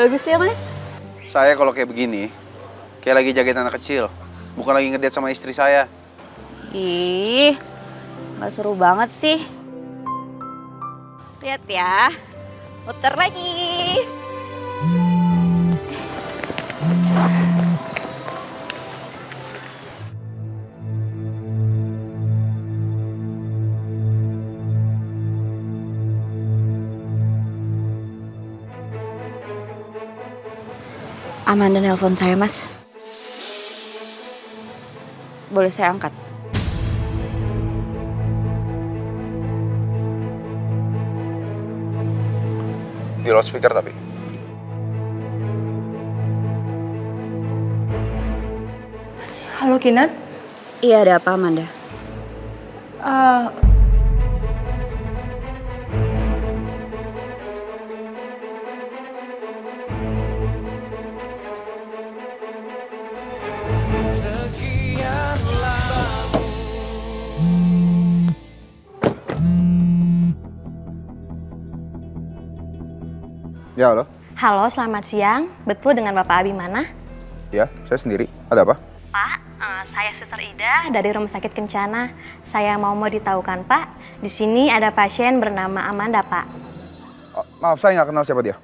Bagus ya, Mas? Saya kalau kayak begini, kayak lagi jagain anak kecil. Bukan lagi ngedate sama istri saya. Ih, nggak seru banget sih. Lihat ya, muter lagi. Amanda nelpon saya, Mas. Boleh saya angkat? Di loudspeaker tapi. Halo Kinat. Iya, ada apa, Amanda? Eh, Ya, halo. Halo, selamat siang. Betul dengan Bapak Abimana? Ya, saya sendiri. Ada apa? Pak, saya Suster Ida dari Rumah Sakit Kencana. Saya mau ditahukan, Pak. Di sini ada pasien bernama Amanda, Pak. Oh, maaf, saya nggak kenal siapa dia.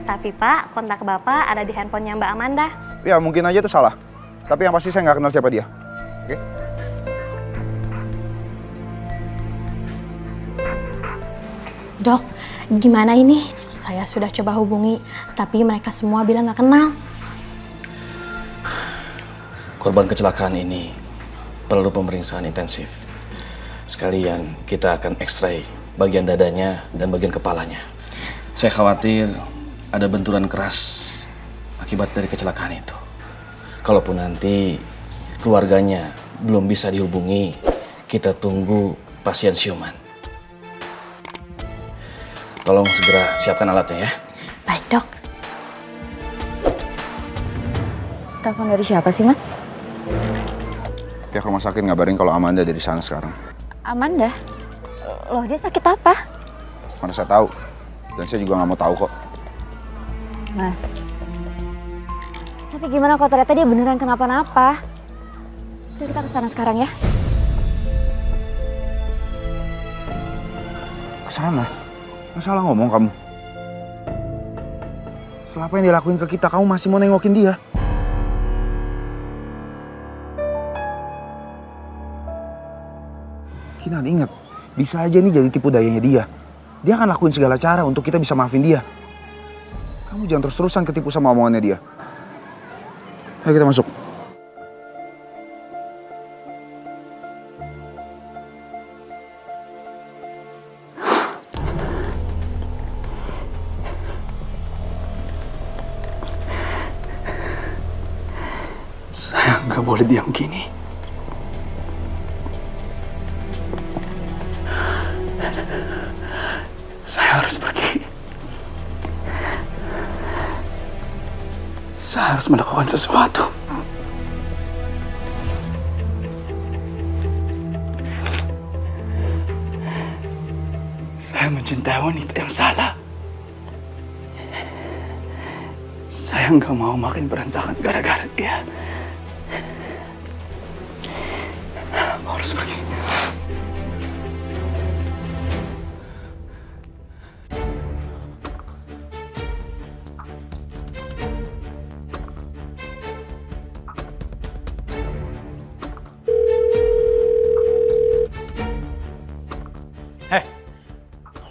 Tapi Pak, kontak Bapak ada di handphonenya Mbak Amanda. Ya, mungkin aja itu salah. Tapi yang pasti saya nggak kenal siapa dia. Oke? Dok, gimana ini? Saya sudah coba hubungi, tapi mereka semua bilang nggak kenal. Korban kecelakaan ini perlu pemeriksaan intensif. Sekalian kita akan X-ray bagian dadanya dan bagian kepalanya. Saya khawatir ada benturan keras akibat dari kecelakaan itu. Kalaupun nanti keluarganya belum bisa dihubungi, kita tunggu pasien siuman. Tolong segera siapkan alatnya ya. Baik, Dok. Telepon dari siapa sih, Mas? Pihak rumah sakit ngabarin kalau Amanda ada di sana sekarang. Amanda? Loh, dia sakit apa? Mana saya tahu. Dan saya juga nggak mau tahu kok. Mas. Tapi gimana kalau ternyata dia beneran kenapa-napa? Yuk kita kesana sekarang ya. Kesana? Masalah ngomong kamu. Setelah apa yang dilakuin ke kita, kamu masih mau nengokin dia? Kinan, ingat, bisa aja nih jadi tipu dayanya dia. Dia akan lakuin segala cara untuk kita bisa maafin dia. Kamu jangan terus-terusan ketipu sama omongannya dia. Ayo kita masuk. Saya nggak boleh diam gini. Saya harus pergi. Saya harus melakukan sesuatu. Saya mencintai wanita yang salah. Saya nggak mau makin berantakan gara-gara dia. Aku harus pergi.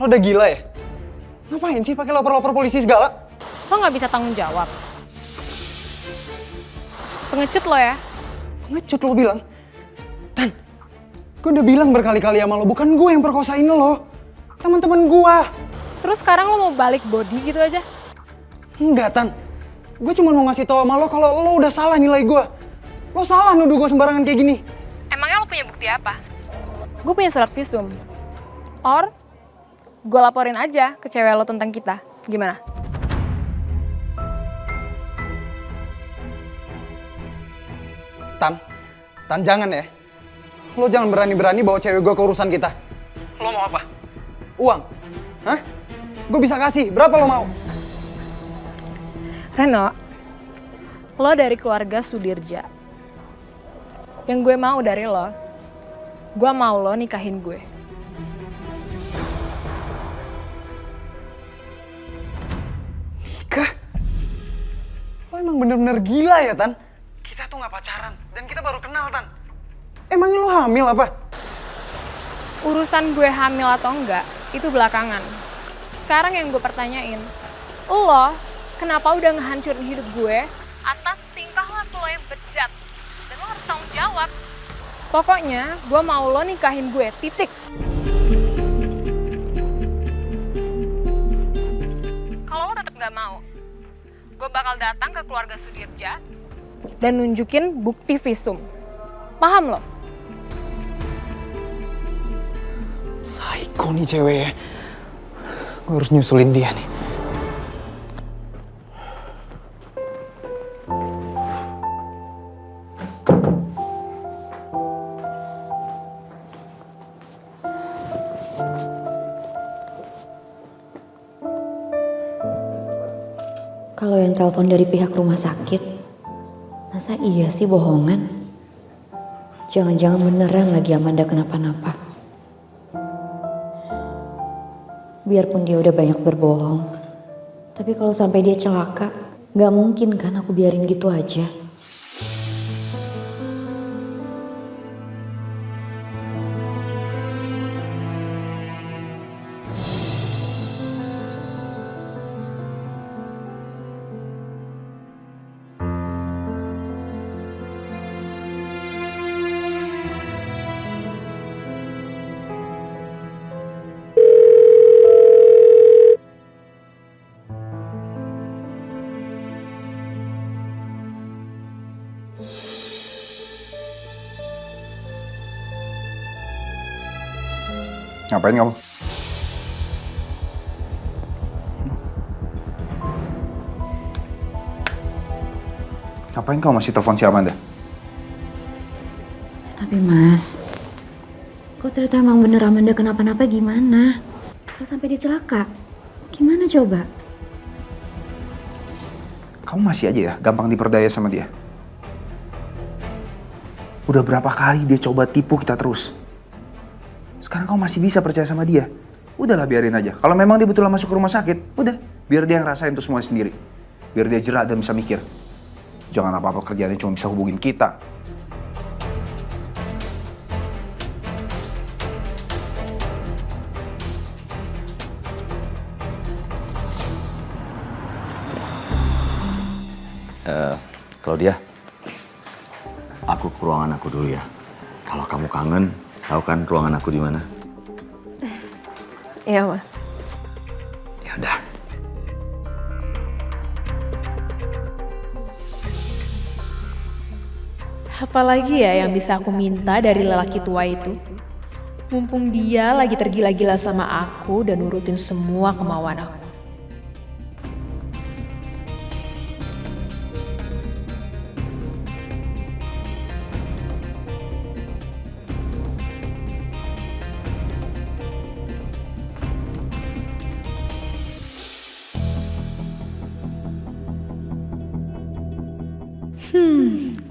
Lo udah gila ya? Ngapain sih pakai lapor-lapor polisi segala? lo nggak bisa tanggung jawab. Pengecut lo ya. Ngecut lo bilang. Dan gue udah bilang berkali-kali sama lo, bukan gue yang perkosain lo. Teman-teman gue. Terus sekarang lo mau balik body gitu aja? Enggak, Tan. Gue cuma mau ngasih tau sama lo kalau lo udah salah nilai gue. Lo salah nuduh gue sembarangan kayak gini. Emangnya lo punya bukti apa? Gue punya surat visum. Or, gue laporin aja ke cewek lo tentang kita. Gimana? Tan jangan ya. Lo jangan berani-berani bawa cewek gue ke urusan kita. Lo mau apa? Uang? Hah? Gue bisa kasih, berapa lo mau? Reno, lo dari keluarga Sudirja. Yang gue mau dari lo, gue mau lo nikahin gue. Nikah? Lo emang bener-bener gila ya, Tan? Kita tuh gak pacaran, dan kita baru kenal, Tan. Emangnya lo hamil apa? Urusan gue hamil atau enggak, itu belakangan. Sekarang yang gue pertanyain, lo kenapa udah ngehancurin hidup gue atas tingkah laku lo yang bejat? Dan lo harus tanggung jawab. Pokoknya gue mau lo nikahin gue, titik. Kalau lo tetap gak mau, gue bakal datang ke keluarga Sudirja dan nunjukin bukti visum. Paham lo? Psycho nih cewek ya. Gue harus nyusulin dia nih. Kalau yang telepon dari pihak rumah sakit, masa iya sih bohongan? Jangan-jangan beneran lagi Amanda kenapa-napa. Biarpun dia udah banyak berbohong, tapi kalau sampai dia celaka, gak mungkin kan aku biarin gitu aja. Ngapain kamu? Ngapain kamu masih telepon si Amanda? Tapi Mas, kok ternyata emang bener Amanda kenapa-napa gimana? Kalau sampai dia celaka, gimana coba? Kamu masih aja ya gampang diperdaya sama dia. Udah berapa kali dia coba tipu kita terus. Sekarang kamu masih bisa percaya sama dia. Udahlah biarin aja. Kalau memang dia betul masuk ke rumah sakit, udah. Biar dia ngerasain tuh semua sendiri. Biar dia jerak dan bisa mikir. Jangan apa-apa kerjaannya cuma bisa hubungin kita. Claudia, aku ke ruangan aku dulu ya. Kalau kamu kangen, tahu kan ruangan aku di mana? Iya, Mas. Ya udah. Apalagi ya yang bisa aku minta dari lelaki tua itu? Mumpung dia lagi tergila-gila sama aku dan nurutin semua kemauan aku.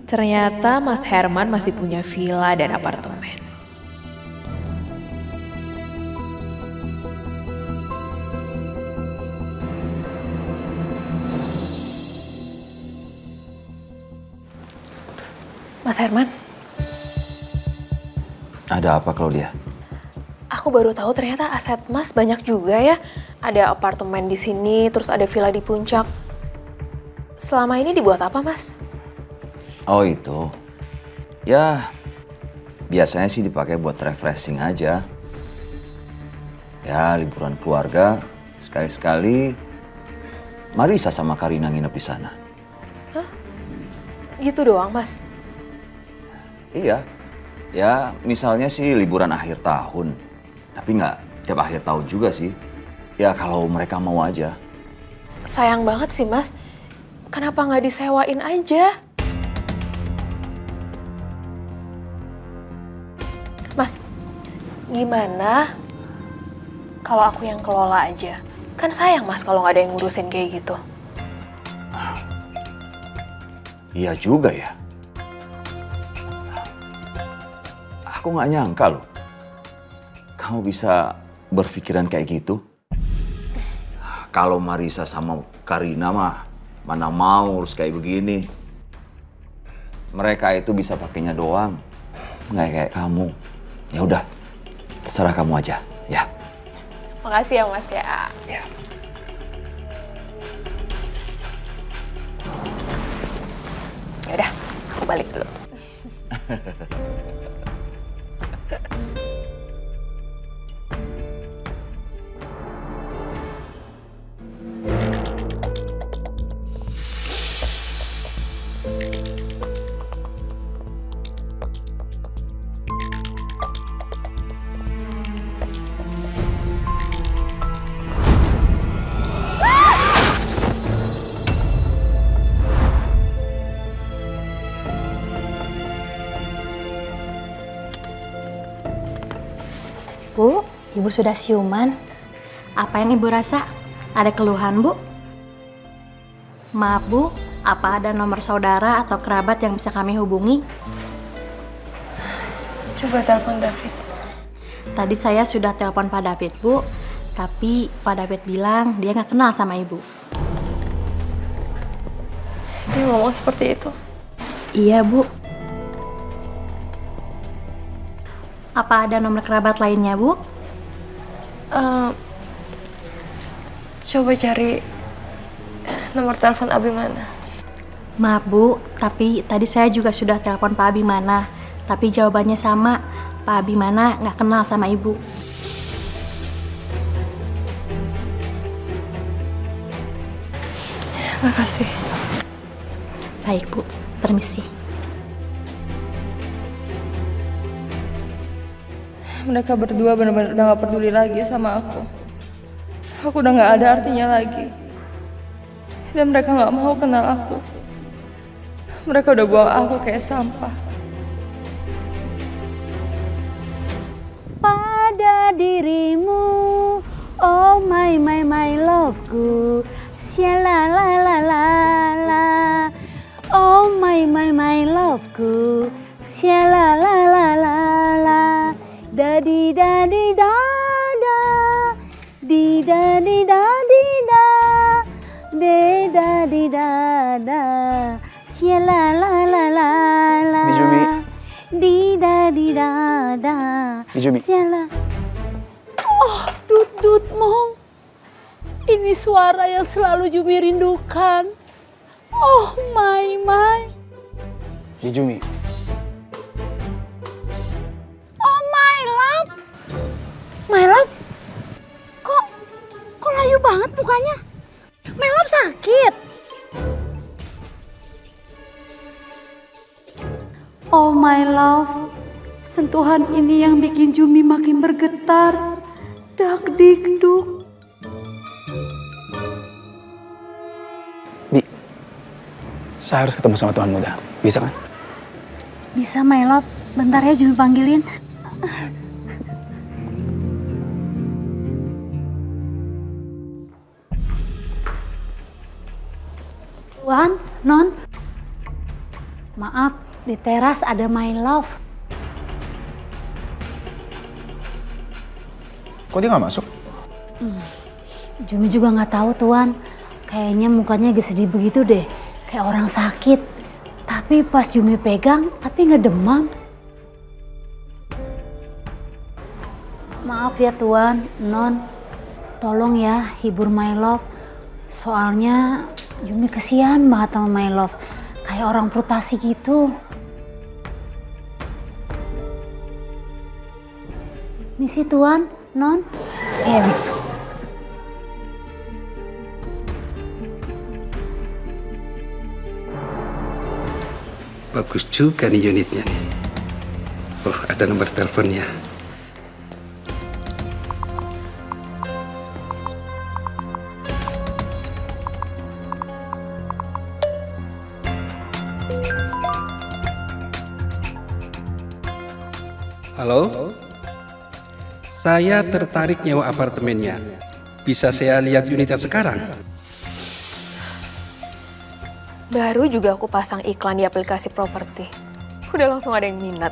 Ternyata Mas Herman masih punya villa dan apartemen. Mas Herman, Ada apa Claudia? aku baru tahu ternyata aset Mas banyak juga ya. Ada apartemen di sini, terus ada villa di puncak. Selama ini dibuat apa, Mas? Oh itu. Ya, biasanya sih dipakai buat refreshing aja. Ya, liburan keluarga, sekali-sekali Marisa sama Karina nginep di sana. Gitu doang, Mas? Iya, ya misalnya sih liburan akhir tahun. Tapi nggak tiap akhir tahun juga sih. Ya kalau mereka mau aja. Sayang banget sih, Mas. Kenapa nggak disewain aja? Mas, gimana kalau aku yang kelola aja. Kan sayang Mas kalau nggak ada yang ngurusin kayak gitu. Iya juga ya. Aku nggak nyangka loh. Kamu bisa berpikiran kayak gitu. Kalau Marisa sama Karina mah mana mau urus kayak begini. Mereka itu bisa pakainya doang. Nggak kayak kamu. Ya udah, terserah kamu aja, ya. Makasih ya Mas ya. Ya. Yaudah, aku balik dulu. Bu, Ibu sudah siuman. Apa yang Ibu rasa? Ada keluhan, Bu? Maaf, Bu. Apa ada nomor saudara atau kerabat yang bisa kami hubungi? Coba telepon David. Tadi saya sudah telepon Pak David, Bu. Tapi Pak David bilang dia nggak kenal sama Ibu. Dia ngomong seperti itu. Iya, Bu. Apa ada nomor kerabat lainnya, Bu? Coba cari nomor telepon Abimana. Maaf, Bu. Tapi tadi saya juga sudah telepon Pak Abimana. Tapi jawabannya sama. Pak Abimana nggak kenal sama Ibu. Makasih. Baik, Bu. Permisi. Mereka berdua benar-benar udah gak peduli lagi sama aku. Aku udah gak ada artinya lagi. Dan mereka gak mau kenal aku. Mereka udah buang aku kayak sampah. Pada dirimu, oh my loveku, siala la la la la. Oh my loveku, siala la la la la. Dadi dadi da da, di dadi dadi da, de dadi da da, siala la la la la. Bijumi. Di dadi da da, Bijumi. siala. Oh, Dut Mong. Ini suara yang selalu Jumi rindukan. Oh my. Bijumi. My love, kok layu banget mukanya? My love sakit. Oh my love, sentuhan ini yang bikin Jumi makin bergetar. Dak dikduk. Bi, saya harus ketemu sama Tuan Muda. Bisa kan? Bisa my love, bentar ya Jumi panggilin. Tuan, Non. Maaf, di teras ada my love. Kok dia nggak masuk? Jumi juga nggak tahu Tuan. Kayaknya mukanya lagi sedih begitu deh. Kayak orang sakit. Tapi pas Jumi pegang, tapi nggak demam. Maaf ya Tuan, Non. Tolong ya hibur my love. Soalnya Jumi kesian banget sama my love. Kayak orang frustasi gitu. Misi Tuan, Non. Iya, Mi. Bagus juga nih unitnya nih. Oh, ada nomor teleponnya. Halo? Saya tertarik nyewa apartemennya. Bisa saya lihat unitnya sekarang? Baru juga aku pasang iklan di aplikasi properti. Udah langsung ada yang minat.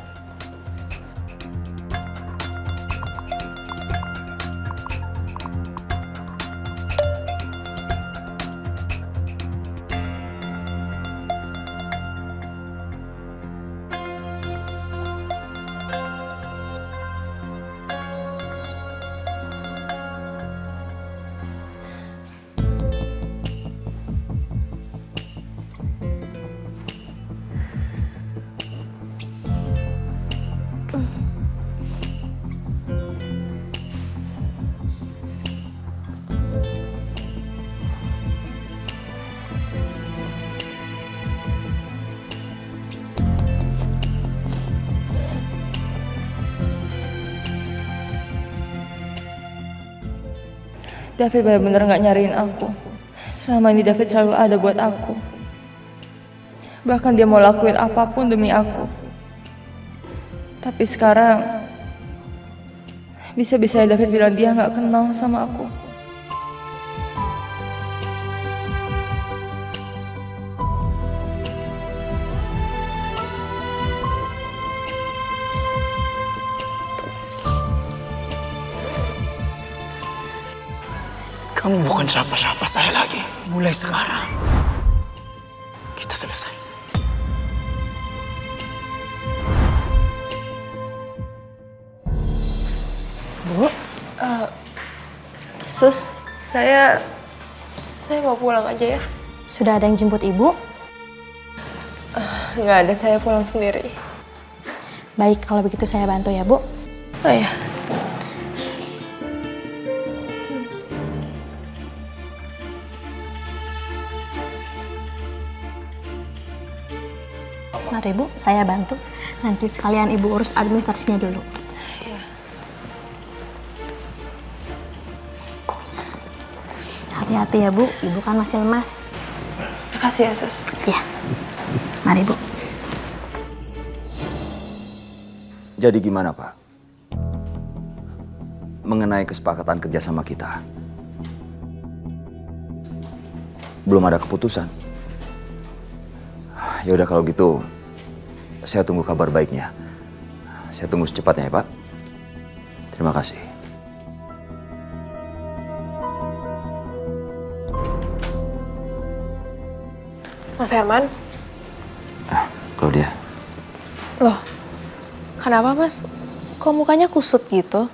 David benar-benar gak nyariin aku. Selama ini David selalu ada buat aku. Bahkan dia mau lakuin apapun demi aku. Tapi sekarang, bisa-bisanya David bilang dia gak kenal sama aku. Kamu bukan siapa-siapa saya lagi. Mulai sekarang, kita selesai. Bu, Sus, saya mau pulang aja ya. Sudah ada yang jemput ibu? Nggak ada, saya pulang sendiri. Baik, kalau begitu saya bantu ya, Bu. Oh ya. Mari Bu, saya bantu. Nanti sekalian Ibu urus administrasinya dulu. Iya. Hati-hati ya Bu, Ibu kan masih lemas. Makasih ya, Sus. Iya. Mari Bu. Jadi gimana, Pak? Mengenai kesepakatan kerjasama kita. Belum ada keputusan. Ya udah kalau gitu, saya tunggu kabar baiknya. Saya tunggu secepatnya ya, Pak. Terima kasih. Mas Herman? Claudia. Loh, kenapa Mas? Kok mukanya kusut gitu?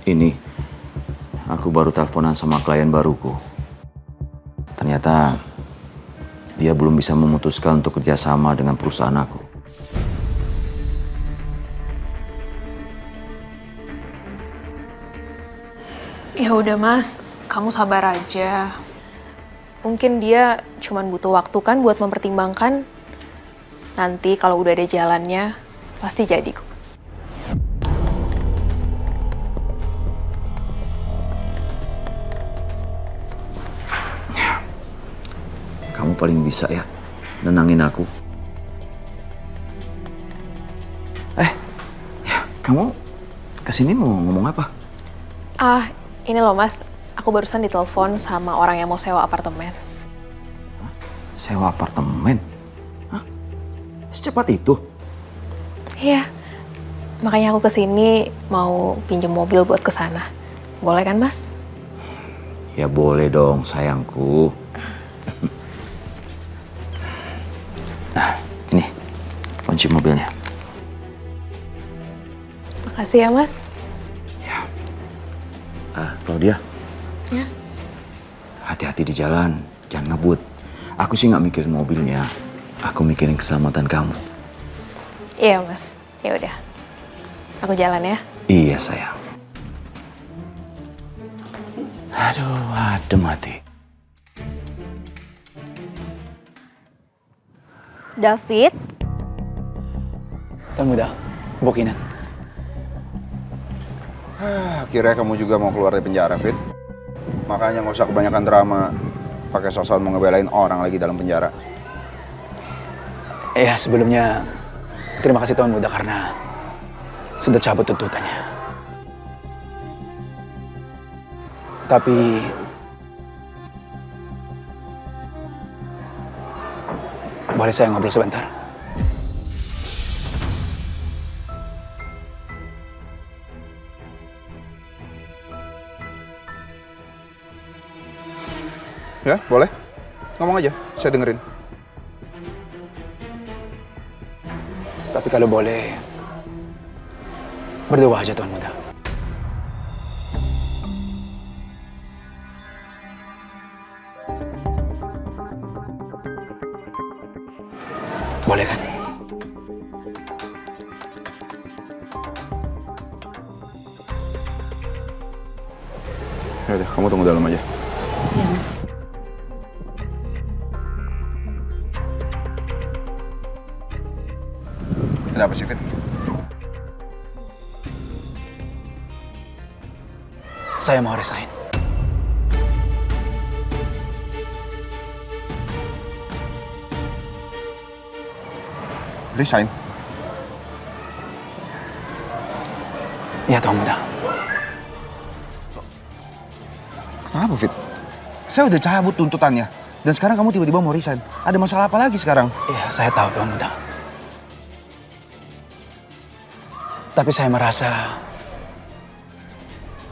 Ini, aku baru teleponan sama klien baruku. Ternyata dia belum bisa memutuskan untuk kerjasama dengan perusahaan aku. Ya udah Mas, kamu sabar aja. Mungkin dia cuma butuh waktu kan buat mempertimbangkan. Nanti kalau udah ada jalannya, pasti jadi kok. Kamu paling bisa ya nenangin aku. Kamu kesini mau ngomong apa? Ini loh Mas, aku barusan ditelepon sama orang yang mau sewa apartemen. Sewa apartemen? Hah? Secepat itu? Iya, makanya aku kesini mau pinjem mobil buat kesana. Boleh kan Mas? Ya boleh dong sayangku. Nah, ini kunci mobilnya. Makasih ya Mas. Claudia. Ya. Hati-hati di jalan, jangan ngebut. Aku sih nggak mikirin mobilnya, aku mikirin keselamatan kamu. Iya Mas, ya udah. Aku jalan ya. Iya sayang. Aduh, adem hati. David? Tuan Muda, Bokinan. Akhirnya kamu juga mau keluar dari penjara, Fit. Makanya nggak usah kebanyakan drama. Pakai sosok mau ngebelain orang lagi dalam penjara. Sebelumnya terima kasih Tuan Muda karena sudah cabut tuntutannya. Tapi boleh saya ngobrol sebentar? Ya, boleh. Ngomong aja, saya dengerin. Tapi kalau boleh, berdua aja Tuan Muda. Boleh kan? Yaudah, kamu tunggu dalam aja. Iya, Mas. Ada apa sih, Fit? Saya mau resign. Resign? Iya, Tuan Muda. Kenapa, Fit? Saya udah cabut tuntutannya. Dan sekarang kamu tiba-tiba mau resign. Ada masalah apa lagi sekarang? Iya, saya tahu Tuan Muda. Tapi saya merasa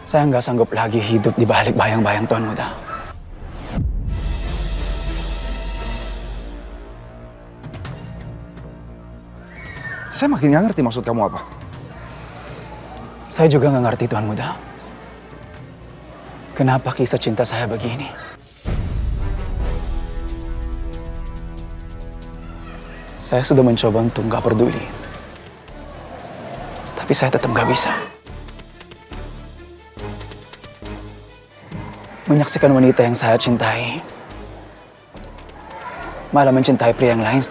saya nggak sanggup lagi hidup di balik bayang-bayang Tuan Muda. Saya makin nggak ngerti maksud kamu apa. Saya juga nggak ngerti Tuan Muda. Kenapa kisah cinta saya begini? Saya sudah mencoba untuk nggak peduli. Tapi saya tetap nggak bisa. Menyaksikan wanita yang saya cintai malah mencintai pria yang lain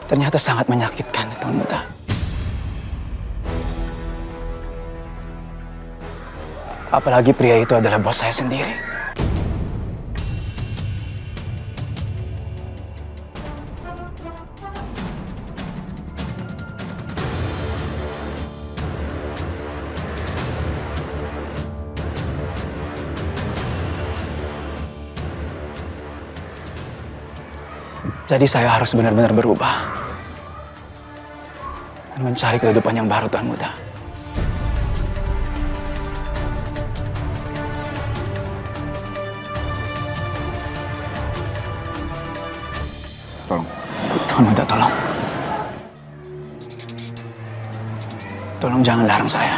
ternyata sangat menyakitkan, Tuan Muda. Apalagi pria itu adalah bos saya sendiri. Jadi saya harus benar-benar berubah dan mencari kehidupan yang baru, Tuan Muda. Tolong. Tuan Muda, tolong. Tolong jangan larang saya.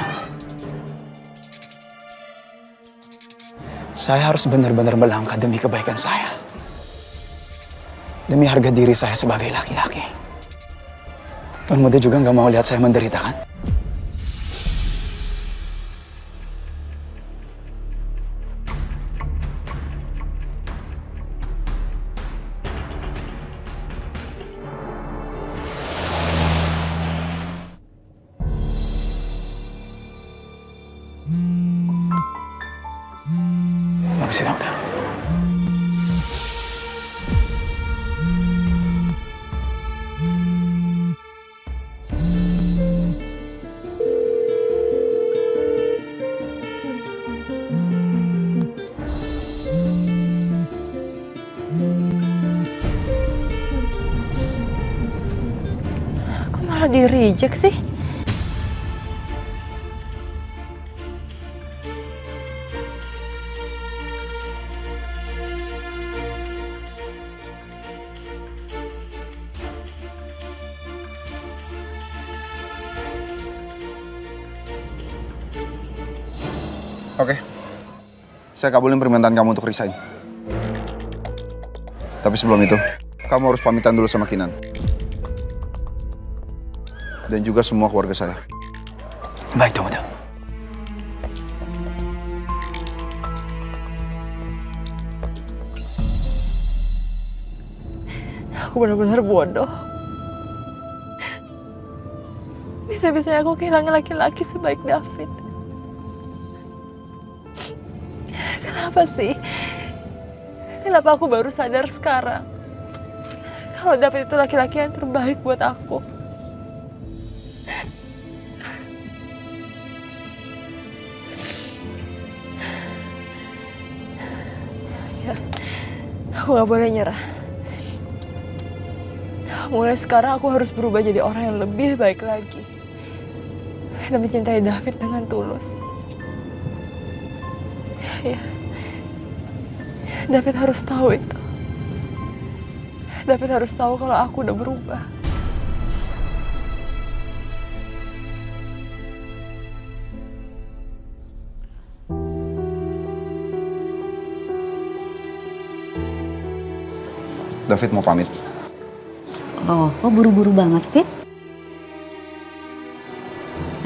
Saya harus benar-benar melangkah demi kebaikan saya. Demi harga diri saya sebagai laki-laki. Tuan Muda juga nggak mau lihat saya menderita, kan? Bagus sih, Tuan Muda. Kok malah di-reject sih? Oke. Saya kabulin permintaan kamu untuk resign. Tapi sebelum itu, kamu harus pamitan dulu sama Kinan. Dan juga semua keluarga saya. Baik, Tuan Muda. Aku benar-benar bodoh. Bisa-bisanya aku kehilangan laki-laki sebaik David. Kenapa sih? Kenapa aku baru sadar sekarang? Kalau David itu laki-laki yang terbaik buat aku. Ya, aku gak boleh nyerah. Mulai sekarang aku harus berubah jadi orang yang lebih baik lagi. Dan mencintai David dengan tulus. Ya, David harus tahu itu. David harus tahu kalau aku udah berubah. David mau pamit. Oh, kok buru-buru banget, Fit?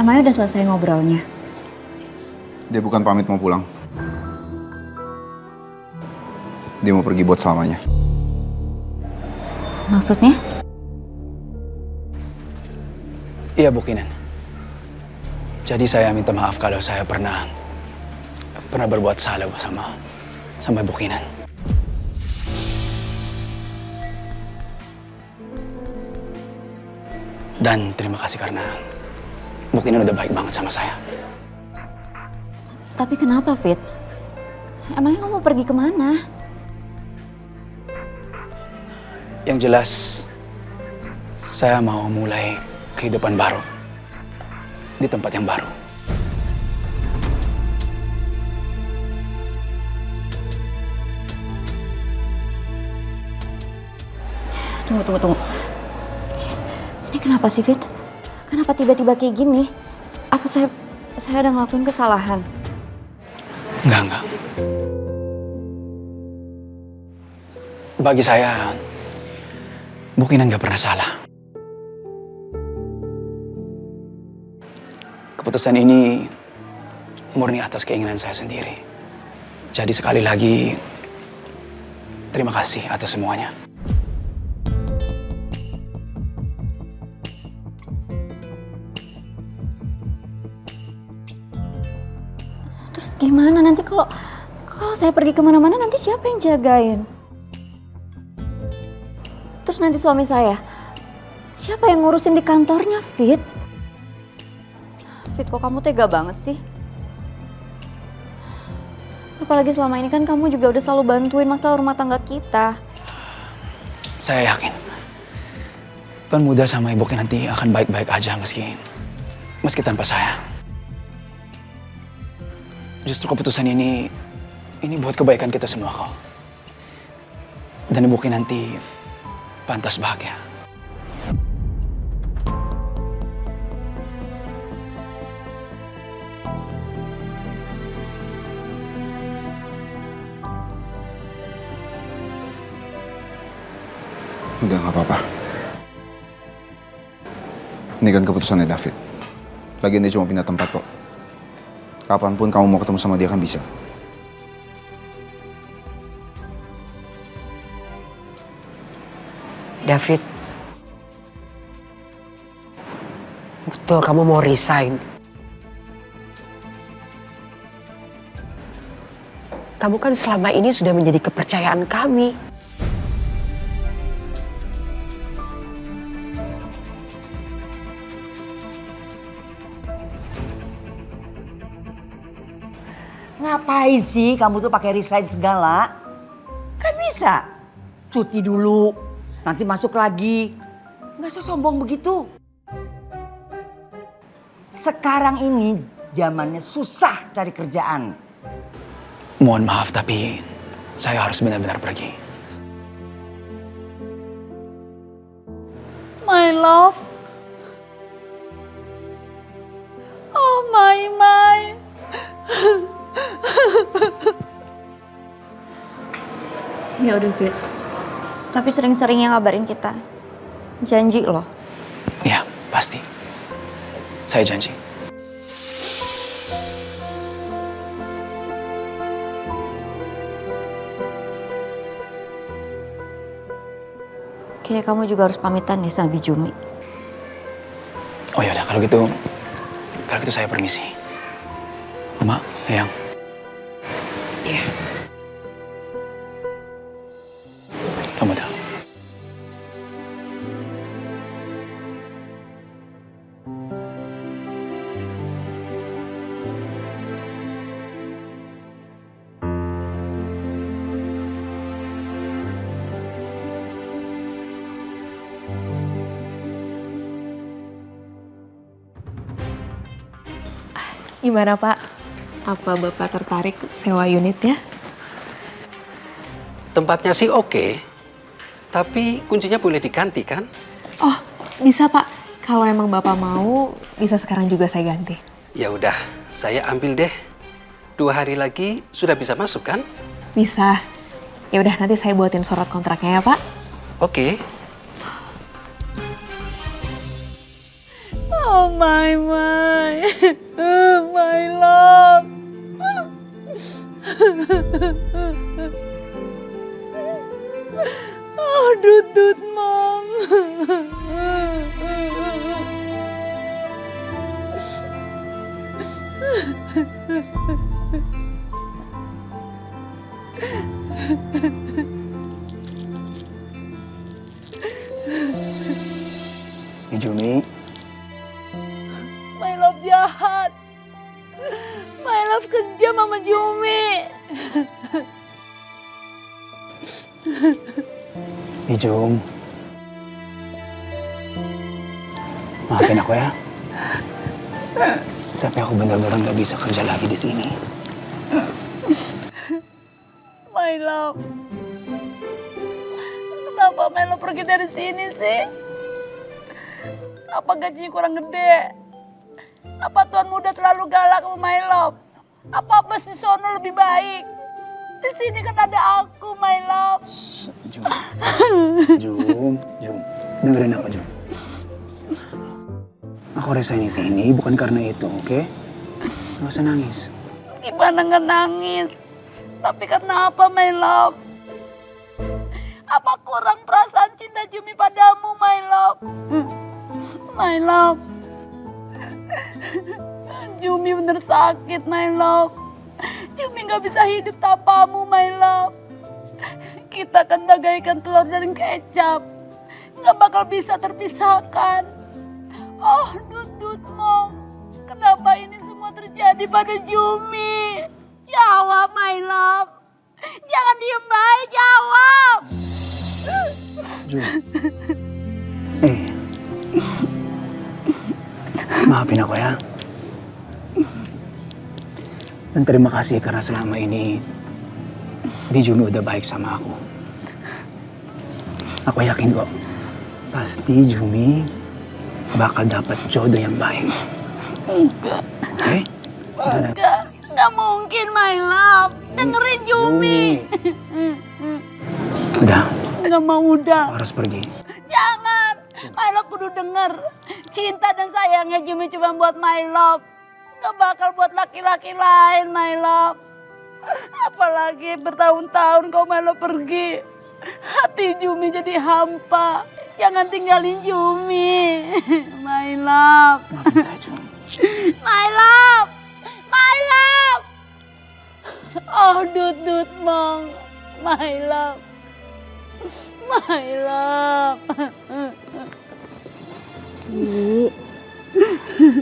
Emangnya udah selesai ngobrolnya? Dia bukan pamit mau pulang. Dia mau pergi buat selamanya. Maksudnya? Iya, Bu Kinan. Jadi saya minta maaf kalau saya pernah berbuat salah sama Bu Kinan. Dan terima kasih karena Bu Kinan udah baik banget sama saya. Tapi kenapa, Fit? Emangnya kamu mau pergi kemana? Yang jelas, saya mau mulai kehidupan baru di tempat yang baru. Tunggu. Ini kenapa sih, Fit? Kenapa tiba-tiba kayak gini? Apa saya udah ngelakuin kesalahan? Enggak. Bagi saya, Bu Kinan nggak pernah salah. Keputusan ini murni atas keinginan saya sendiri. Jadi sekali lagi, terima kasih atas semuanya. Terus gimana nanti kalau saya pergi kemana-mana nanti siapa yang jagain? Terus nanti suami saya, siapa yang ngurusin di kantornya, Fit? Fit, kok kamu tega banget sih? Apalagi selama ini kan kamu juga udah selalu bantuin masalah rumah tangga kita. Saya yakin Tuan Muda sama Ibu Kinan nanti akan baik-baik aja meski tanpa saya. Justru keputusan ini buat kebaikan kita semua kok. Dan Ibu Kinan nanti pantas bahagia. Udah gak apa-apa. Ini kan keputusannya David. Lagian dia cuma pindah tempat kok. Kapanpun kamu mau ketemu sama dia kan bisa. David, betul kamu mau resign. Kamu kan selama ini sudah menjadi kepercayaan kami. Ngapain sih kamu tuh pakai resign segala? Kan bisa cuti dulu, nanti masuk lagi. Nggak usah sombong begitu. Sekarang ini zamannya susah cari kerjaan. Mohon maaf tapi saya harus benar-benar pergi. My love. Oh my. Ya udah, Fit. Tapi sering-seringnya ngabarin kita. Janji loh. Ya, pasti. Saya janji. Kayak kamu juga harus pamitan nih sama Bijumi. Oh ya udah, kalau gitu saya permisi. Mama, Eyang. Iya. Kamu tahu. Gimana Pak? Apa Bapak tertarik sewa unitnya? Tempatnya sih oke, tapi kuncinya boleh diganti kan? Oh, bisa Pak. Kalau emang Bapak mau, bisa sekarang juga saya ganti. Ya udah, saya ambil deh. 2 hari lagi sudah bisa masuk kan? Bisa. Ya udah, nanti saya buatin surat kontraknya ya Pak. Oke. Oh my, my love. Oh dudut mom. Jumi, My love jahat. My love kejam sama Jumi. Jum. Maafin aku ya. Tapi aku benar-benar nggak bisa kerja lagi di sini. My love. Kenapa My love pergi dari sini sih? Apa gajinya kurang gede? Apa tuan muda terlalu galak sama My love? Apa bos di sono lebih baik? Di sini kan ada aku, My love. Jum. Dengerin aku, Jum. Aku resign di sini bukan karena itu, oke? Gak usah nangis. Gimana nggak nangis? Tapi karena apa, My love? Apa kurang perasaan cinta Jumi padamu, My love? My love. Jumi bener sakit, My love. Jumi gak bisa hidup tanpamu, My love. Kita kan bagaikan telur dan kecap. Gak bakal bisa terpisahkan. Oh, Dut Mom. Kenapa ini semua terjadi pada Jumi? Jawab, My love. Jangan diem baik, jawab. Jum. Maafin aku ya. Dan terima kasih karena selama ini Jumi udah baik sama aku. Aku yakin kok, pasti Jumi bakal dapat jodoh yang baik. Enggak. Oke? Enggak mungkin, My love. Dengerin Jumi. Udah. Enggak mau udah. Harus pergi. Jangan. My love kudu denger. Cinta dan sayangnya Jumi cuma buat My love. Gak bakal buat laki-laki lain, My love. Apalagi bertahun-tahun kau My love pergi. Hati Jumi jadi hampa. Jangan tinggalin Jumi. My love. Maafin saya, Jumi. My love. My love. Oh, Dut Mong. My love. My love.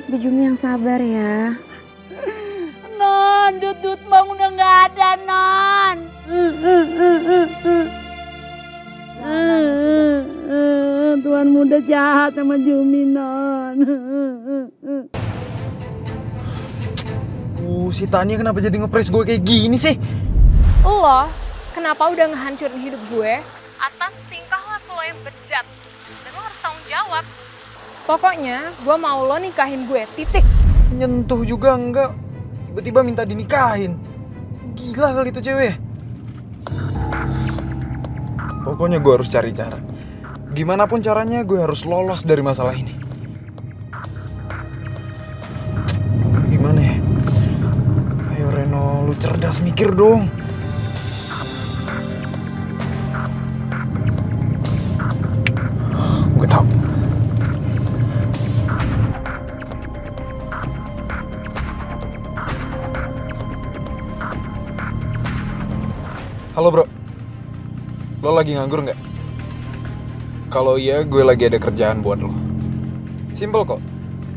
Bi Jumi yang sabar ya. Non, Dut Mong udah gak ada, Non. Tuan muda jahat sama Jumi, Non. Si Tania kenapa jadi ngepres gue kayak gini sih? Lo kenapa udah ngehancurin hidup gue atas tingkah laku lo yang bejat. Dan lo harus tanggung jawab. Pokoknya gue mau lo nikahin gue, titik. Nyentuh juga enggak. Tiba-tiba minta dinikahin. Gila kali itu cewek. Pokoknya gue harus cari cara. Gimana pun caranya gue harus lolos dari masalah ini. Gimana ya? Ayo Reno, lu cerdas mikir dong. Gue tahu. Halo bro, lo lagi nganggur nggak? Kalau iya, gue lagi ada kerjaan buat lo. Simpel kok,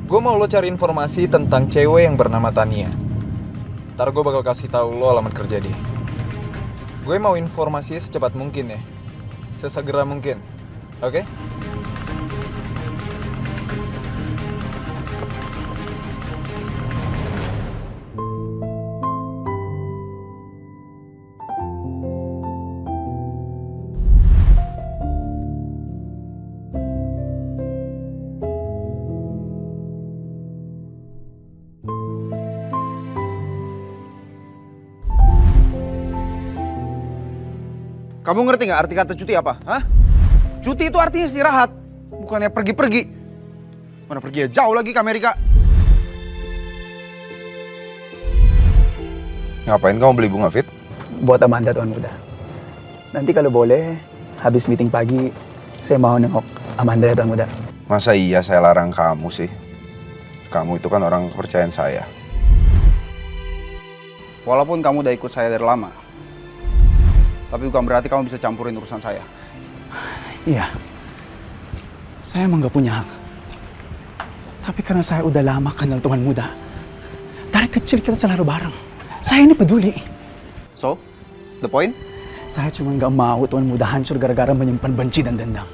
gue mau lo cari informasi tentang cewek yang bernama Tania. Ntar gue bakal kasih tahu lo alamat kerja dia. Gue mau informasinya secepat mungkin ya, sesegera mungkin, oke? Kamu ngerti nggak arti kata cuti apa? Hah? Cuti itu artinya istirahat, bukannya pergi-pergi. Mana pergi ya jauh lagi ke Amerika. Ngapain kamu beli bunga, Fit? Buat Amanda, Tuan Muda. Nanti kalau boleh, habis meeting pagi, saya mau nengok Amanda ya, Tuan Muda. Masa iya saya larang kamu sih? Kamu itu kan orang kepercayaan saya. Walaupun kamu udah ikut saya dari lama, tapi bukan berarti kamu bisa campurin urusan saya. Iya, saya emang gak punya hak. Tapi karena saya udah lama kenal Tuan Muda, dari kecil kita selalu bareng. Saya ini peduli. So, the point? Saya cuma gak mau Tuan Muda hancur gara-gara menyimpan benci dan dendam.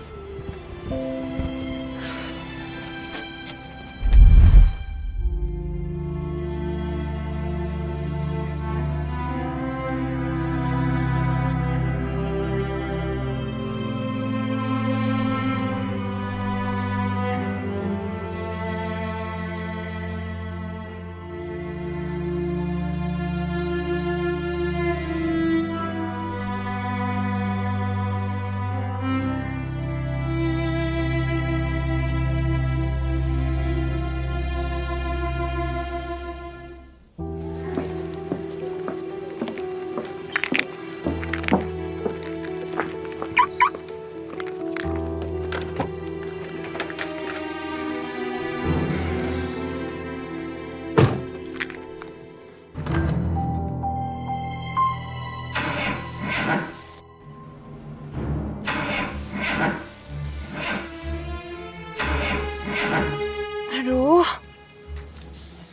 Aduh,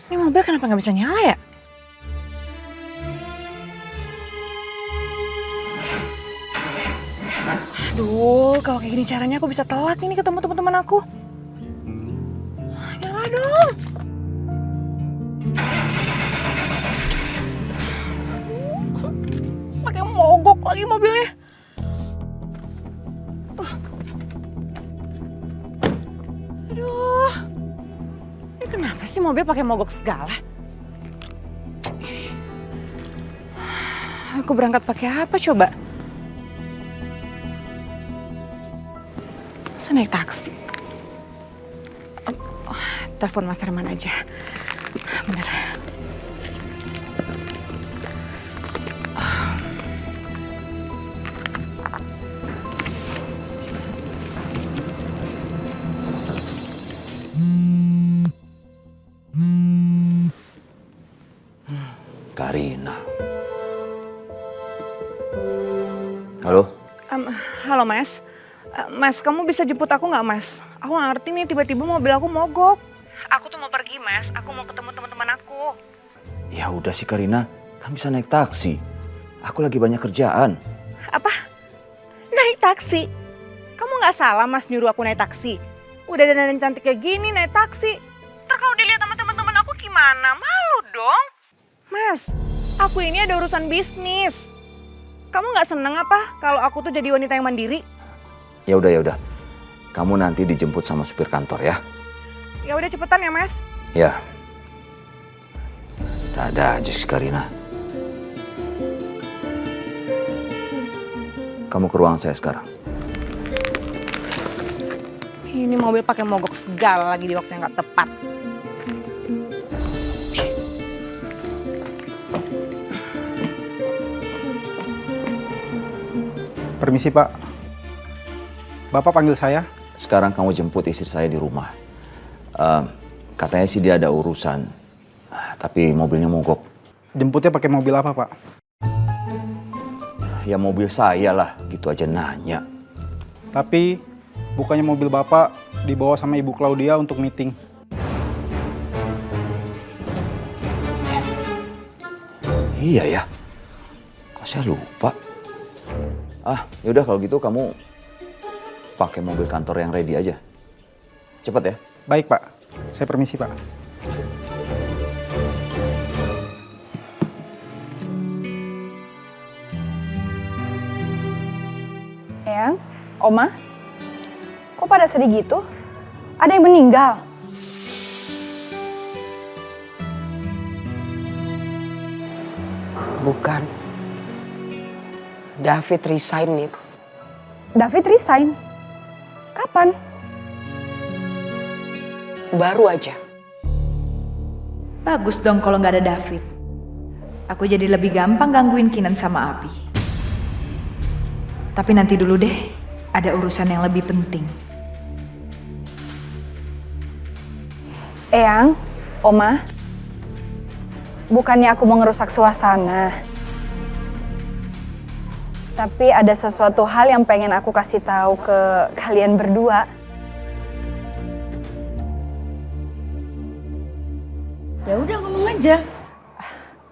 ini mobil kenapa nggak bisa nyala ya? Aduh, kalau kayak gini caranya aku bisa telat ini ketemu teman-teman aku. Nyala dong. Pakai mogok lagi mobilnya. Aduh. Ini kenapa sih mobil pakai mogok segala? Aku berangkat pakai apa coba? Masa naik taksi? Telepon Mas Herman aja. Bener. Karina. Halo? Halo Mas. Mas, kamu bisa jemput aku nggak Mas? Aku nggak ngerti nih tiba-tiba mobil aku mogok. Aku tuh mau pergi Mas, aku mau ketemu teman-teman aku. Ya udah sih Karina, kan bisa naik taksi. Aku lagi banyak kerjaan. Apa? Naik taksi? Kamu nggak salah Mas nyuruh aku naik taksi. Udah dandan cantik kayak gini naik taksi. Ntar kalau dilihat sama teman-teman aku gimana? Malu dong. Mas, aku ini ada urusan bisnis. Kamu nggak seneng apa kalau aku tuh jadi wanita yang mandiri? Ya udah. Kamu nanti dijemput sama supir kantor ya. Ya udah cepetan ya Mas. Ya. Ada aja sih Karina. Kamu ke ruangan saya sekarang. Ini mobil pakai mogok segala lagi di waktu yang nggak tepat. Permisi Pak. Bapak panggil saya? Sekarang kamu jemput istri saya di rumah. Katanya sih dia ada urusan, tapi mobilnya mogok. Jemputnya pakai mobil apa Pak? Ya mobil saya lah, gitu aja nanya. Tapi bukannya mobil Bapak dibawa sama Ibu Claudia untuk meeting. Iya ya, kok saya lupa. Yaudah kalau gitu kamu pakai mobil kantor yang ready aja. Cepet ya. Baik Pak, saya permisi Pak. Eyang, Oma, kok pada sedih gitu? Ada yang meninggal? Bukan. David resign, Nit. David resign? Kapan? Baru aja. Bagus dong kalau nggak ada David. Aku jadi lebih gampang gangguin Kinan sama Abi. Tapi nanti dulu deh, ada urusan yang lebih penting. Eyang, Oma, bukannya aku mau ngerusak suasana. Tapi ada sesuatu hal yang pengen aku kasih tahu ke kalian berdua. Ya udah ngomong aja.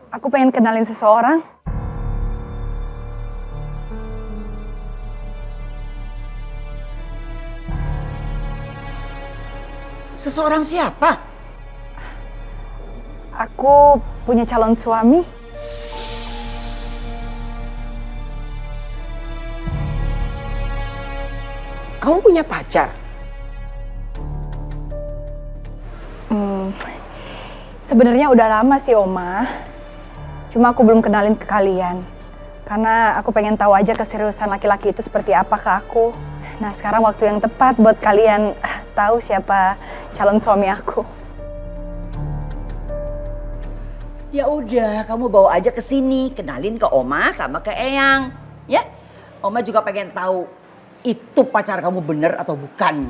Aku pengen kenalin seseorang. Seseorang siapa? Aku punya calon suami. Kamu punya pacar? Sebenarnya udah lama sih, Oma. Cuma aku belum kenalin ke kalian. Karena aku pengen tahu aja keseriusan laki-laki itu seperti apa ke aku. Nah, sekarang waktu yang tepat buat kalian tahu siapa calon suami aku. Ya udah, kamu bawa aja ke sini, kenalin ke Oma sama ke Eyang, ya. Oma juga pengen tahu itu pacar kamu bener atau bukan.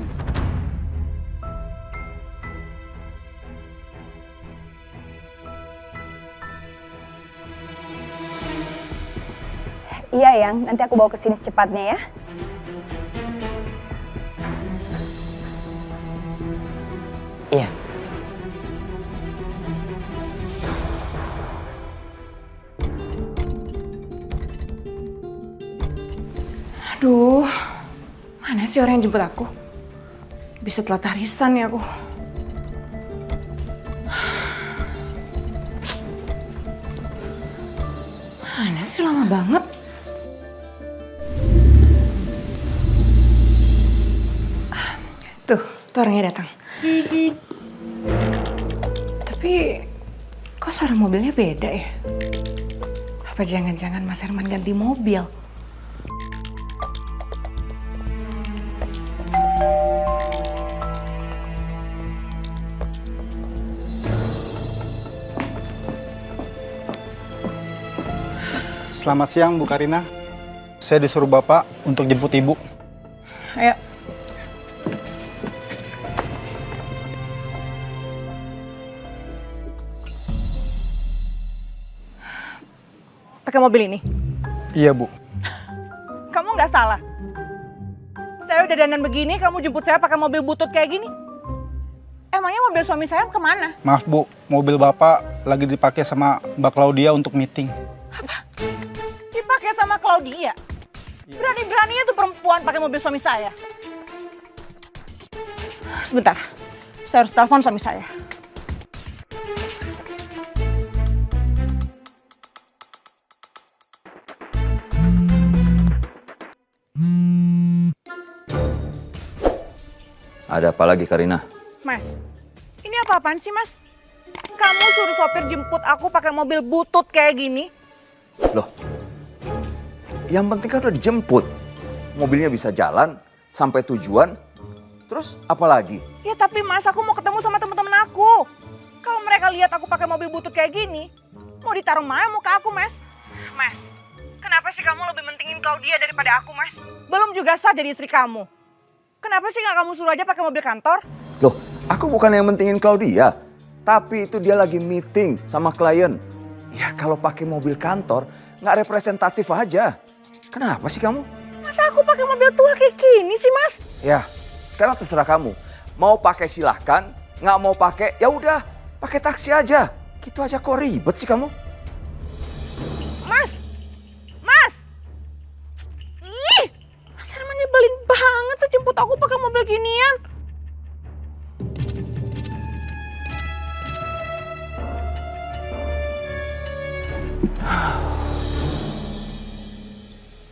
Iya, Yang. Nanti aku bawa ke sini secepatnya ya. Iya. Aduh, mana sih orang yang jemput aku? Bisa telat harisan ya aku. Mana sih, lama banget. Tuh orangnya datang. Tapi kok suara mobilnya beda ya? Apa jangan-jangan Mas Herman ganti mobil? Selamat siang Bu Karina. Saya disuruh Bapak untuk jemput Ibu. Ayo. Pakai mobil ini? Iya Bu. Kamu nggak salah. Saya udah dandan begini, kamu jemput saya pakai mobil butut kayak gini. Emangnya mobil suami saya kemana? Maaf Bu, mobil Bapak lagi dipakai sama Mbak Claudia untuk meeting. Apa? Dipakai sama Claudia? Berani-beraninya tuh perempuan pakai mobil suami saya. Sebentar, saya harus telepon suami saya. Ada apa lagi, Karina? Mas, ini apa-apaan sih, Mas? Kamu suruh sopir jemput aku pakai mobil butut kayak gini? Loh, yang penting kan udah dijemput. Mobilnya bisa jalan sampai tujuan. Terus apa lagi? Ya tapi Mas, aku mau ketemu sama teman-teman aku. Kalau mereka lihat aku pakai mobil butut kayak gini, mau ditaruh mana muka aku, Mas? Mas, kenapa sih kamu lebih mentingin Claudia daripada aku, Mas? Belum juga sah jadi istri kamu. Kenapa sih nggak kamu suruh aja pakai mobil kantor? Loh, aku bukan yang mentingin Claudia. Tapi itu dia lagi meeting sama klien. Ya kalau pakai mobil kantor, nggak representatif aja. Kenapa sih kamu? Masa aku pakai mobil tua kayak gini sih, Mas? Ya, sekarang terserah kamu. Mau pakai silahkan, nggak mau pakai ya udah, pakai taksi aja. Gitu aja kok ribet sih kamu? Mas! Mas! Ih! Mas Herman nyebelin banget sih jemput aku pakai mobil ginian.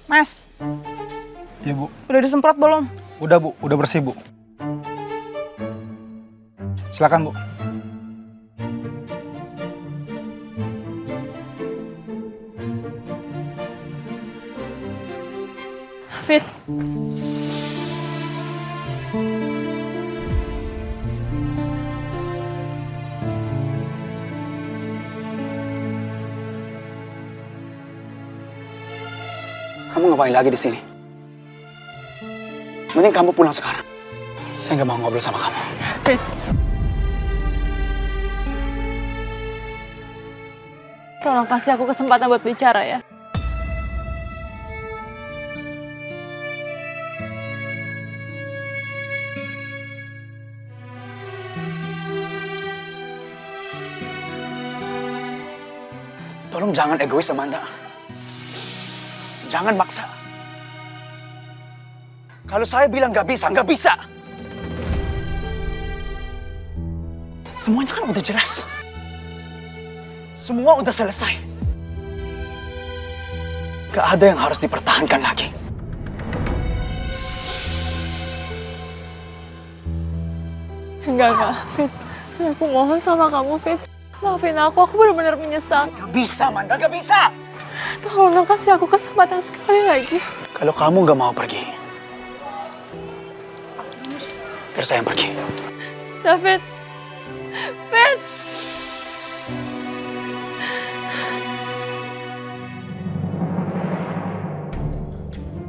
Mas, Iya Bu. udah disemprot belum? Udah Bu, udah bersih Bu. Silakan Bu. Fit. Kamu ngapain lagi di sini? Mending kamu pulang sekarang. Saya nggak mau ngobrol sama kamu. Fit. Tolong kasih aku kesempatan buat bicara ya. Tolong jangan egois, Amanda. Jangan maksa. Kalau saya bilang nggak bisa, nggak bisa. Semuanya kan udah jelas. Semua udah selesai. Gak ada yang harus dipertahankan lagi. Enggak, Fit. Aku mohon sama kamu, Fit. Maafin aku benar-benar menyesal. Gak bisa, Amanda, gak bisa. Tolong kasih aku kesempatan sekali lagi. Kalau kamu gak mau pergi, biar saya yang pergi. David. Fit.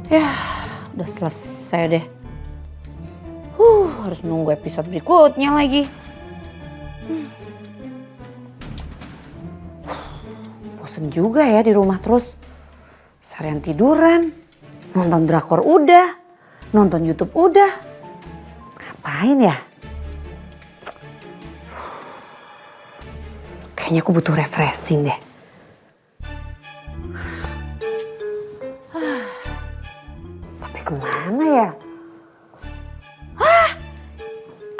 Ya, udah selesai deh. Harus nunggu episode berikutnya lagi. Bosen juga ya di rumah terus. Seharian tiduran, nonton drakor udah, nonton YouTube udah. Ngapain ya? Kayaknya aku butuh refreshing deh. Tapi kemana ya?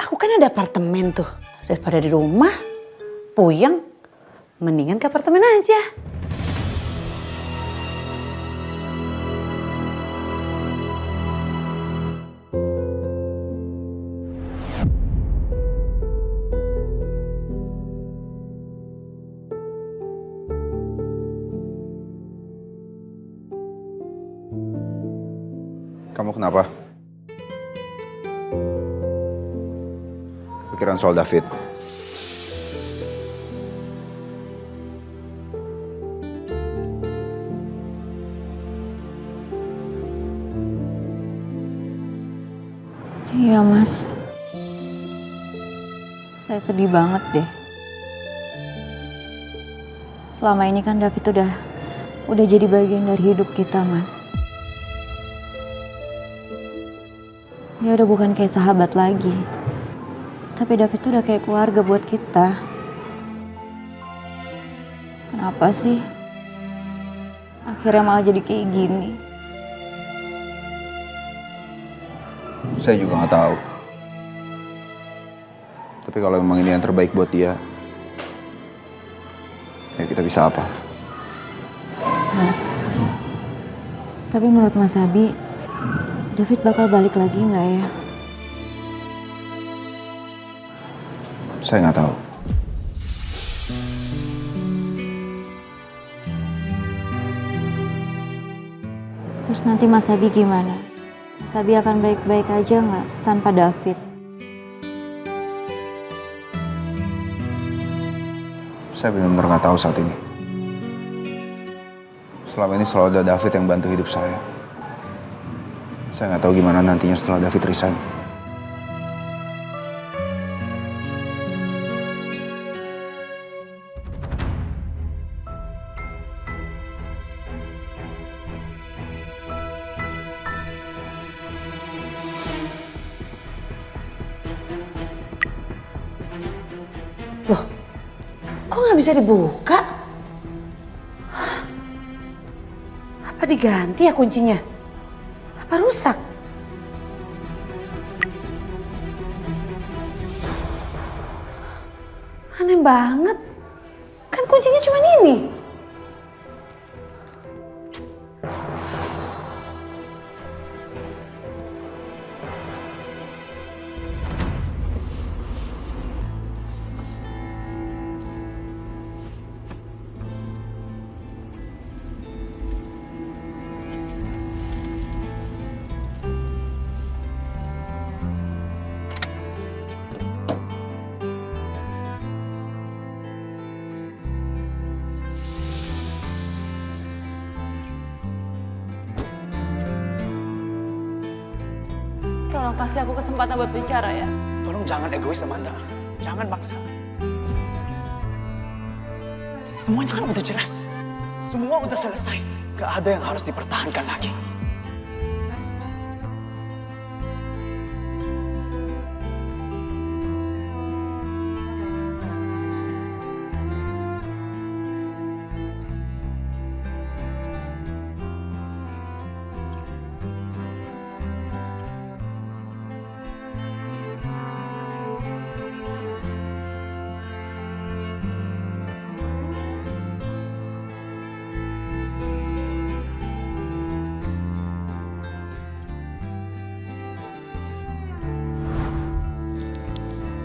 Aku kan ada apartemen tuh. Daripada di rumah, puyeng. Mendingan ke apartemen aja. Kamu kenapa? Pikiran soal David. Iya, Mas. Saya sedih banget deh. Selama ini kan David udah jadi bagian dari hidup kita, Mas. Dia udah bukan kayak sahabat lagi. Tapi David tuh udah kayak keluarga buat kita. Kenapa sih? Akhirnya malah jadi kayak gini. Saya juga nggak tahu. Tapi kalau memang ini yang terbaik buat dia, ya kita bisa apa? Mas, tapi menurut Mas Abi, David bakal balik lagi nggak ya? Saya nggak tahu. Terus nanti Mas Abi gimana? Mas Abi akan baik-baik aja nggak tanpa David? Saya benar-benar nggak tahu saat ini. Selama ini selalu ada David yang bantu hidup saya. Saya nggak tahu gimana nantinya setelah David resign. Loh, kok nggak bisa dibuka? Apa diganti ya kuncinya? Apa rusak? Aneh banget. Kan kuncinya cuma ini. Tolong kasih aku kesempatan buat bicara ya. Tolong jangan egois, Amanda. Jangan maksa. Semuanya kan udah jelas. Semua udah selesai. Gak ada yang harus dipertahankan lagi.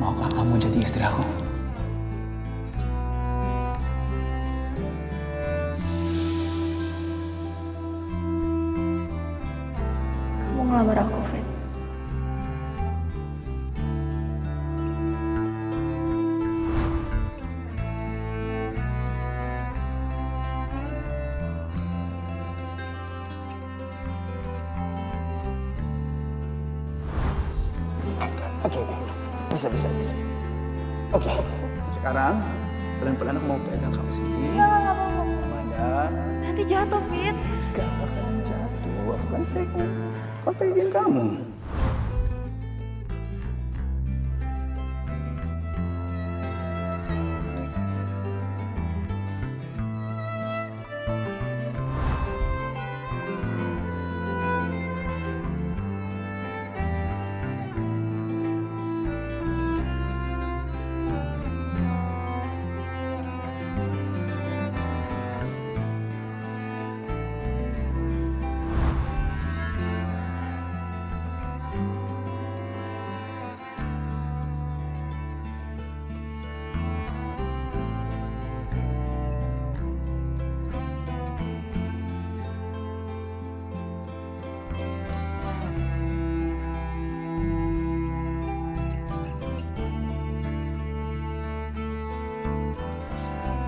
Maukah kamu jadi istri aku? Kamu ngelamar aku, Fit. Oke. Bisa. Oke. Sekarang pelan-pelan aku mau pegang kamu sini. Amanda. Nanti jatuh, Fit. Gak bakalan jatuh. Aku kan pegang kamu.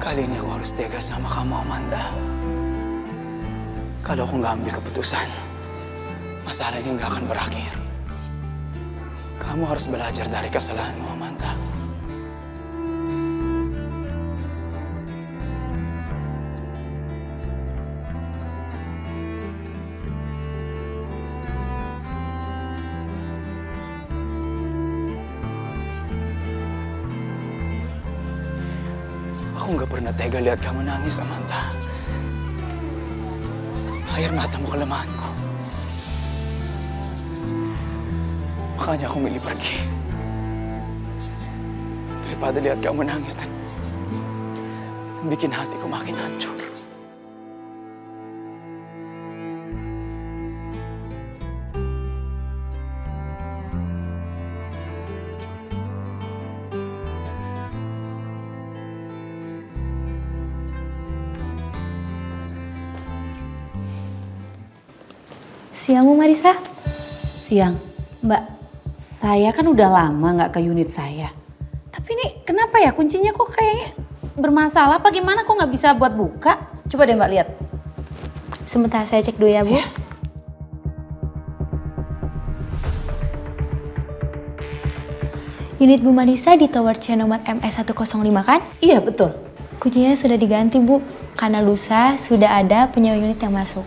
Kali ini aku harus tegas sama kamu, Amanda. Kalau aku nggak ambil keputusan, masalah ini nggak akan berakhir. Kamu harus belajar dari kesalahanmu, Amanda. Aku nggak pernah tega lihat kamu nangis, Amanda. Air matamu kelemahanku. Makanya aku milih pergi. Daripada lihat kamu nangis dan bikin hatiku makin hancur. Siang, Bu Marisa. Siang, Mbak. Saya kan udah lama nggak ke unit saya. Tapi ini kenapa ya kuncinya kok kayaknya bermasalah? Apa gimana kok nggak bisa buat buka? Coba deh Mbak lihat. Sebentar saya cek dulu ya, Bu. Unit Bu Marisa di tower C nomor MS105 kan? Iya, betul. Kuncinya sudah diganti, Bu. Karena lusa sudah ada penyewa unit yang masuk.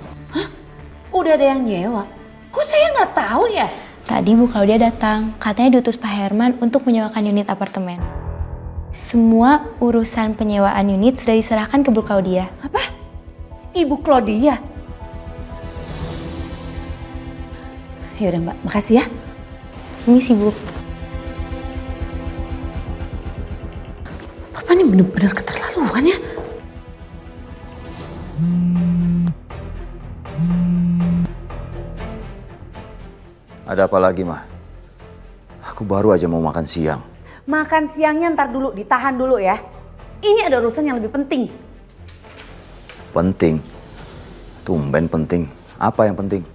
Udah ada yang nyewa? Kok saya nggak tahu ya? Tadi Bu Claudia datang, katanya diutus Pak Herman untuk menyewakan unit apartemen. Semua urusan penyewaan unit sudah diserahkan ke Bu Claudia. Apa? Ibu Claudia? Ya udah Mbak, makasih ya. Ini sih Bu. Papa ini bener-bener keterlaluan ya. Ada apa lagi, Mah? Aku baru aja mau makan siang. Makan siangnya ntar dulu, ditahan dulu ya. Ini ada urusan yang lebih penting. Penting? Tumben penting. Apa yang penting?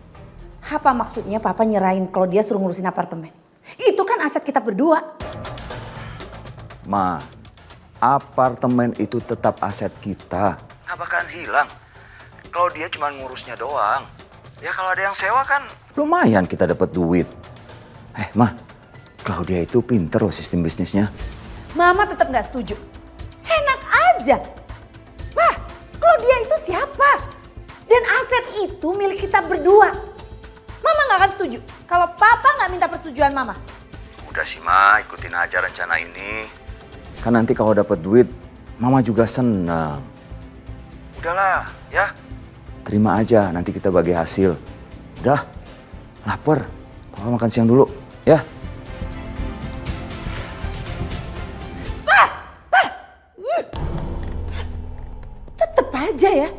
Apa maksudnya Papa nyerahin kalau dia suruh ngurusin apartemen? Itu kan aset kita berdua. Ma, apartemen itu tetap aset kita. Nggak bakalan hilang. Kalau dia cuma ngurusnya doang. Ya kalau ada yang sewa kan lumayan kita dapat duit. Ma, Claudia itu pinter loh sistem bisnisnya. Mama tetap nggak setuju. Enak aja. Wah, Claudia itu siapa? Dan aset itu milik kita berdua. Mama nggak akan setuju kalau papa nggak minta persetujuan mama. Udah sih Ma, ikutin aja rencana ini. Kan nanti kalau dapat duit, Mama juga senang. Udahlah, ya. Terima aja, nanti kita bagi hasil. Udah, lapar. Papa makan siang dulu, ya. Tetep aja ya.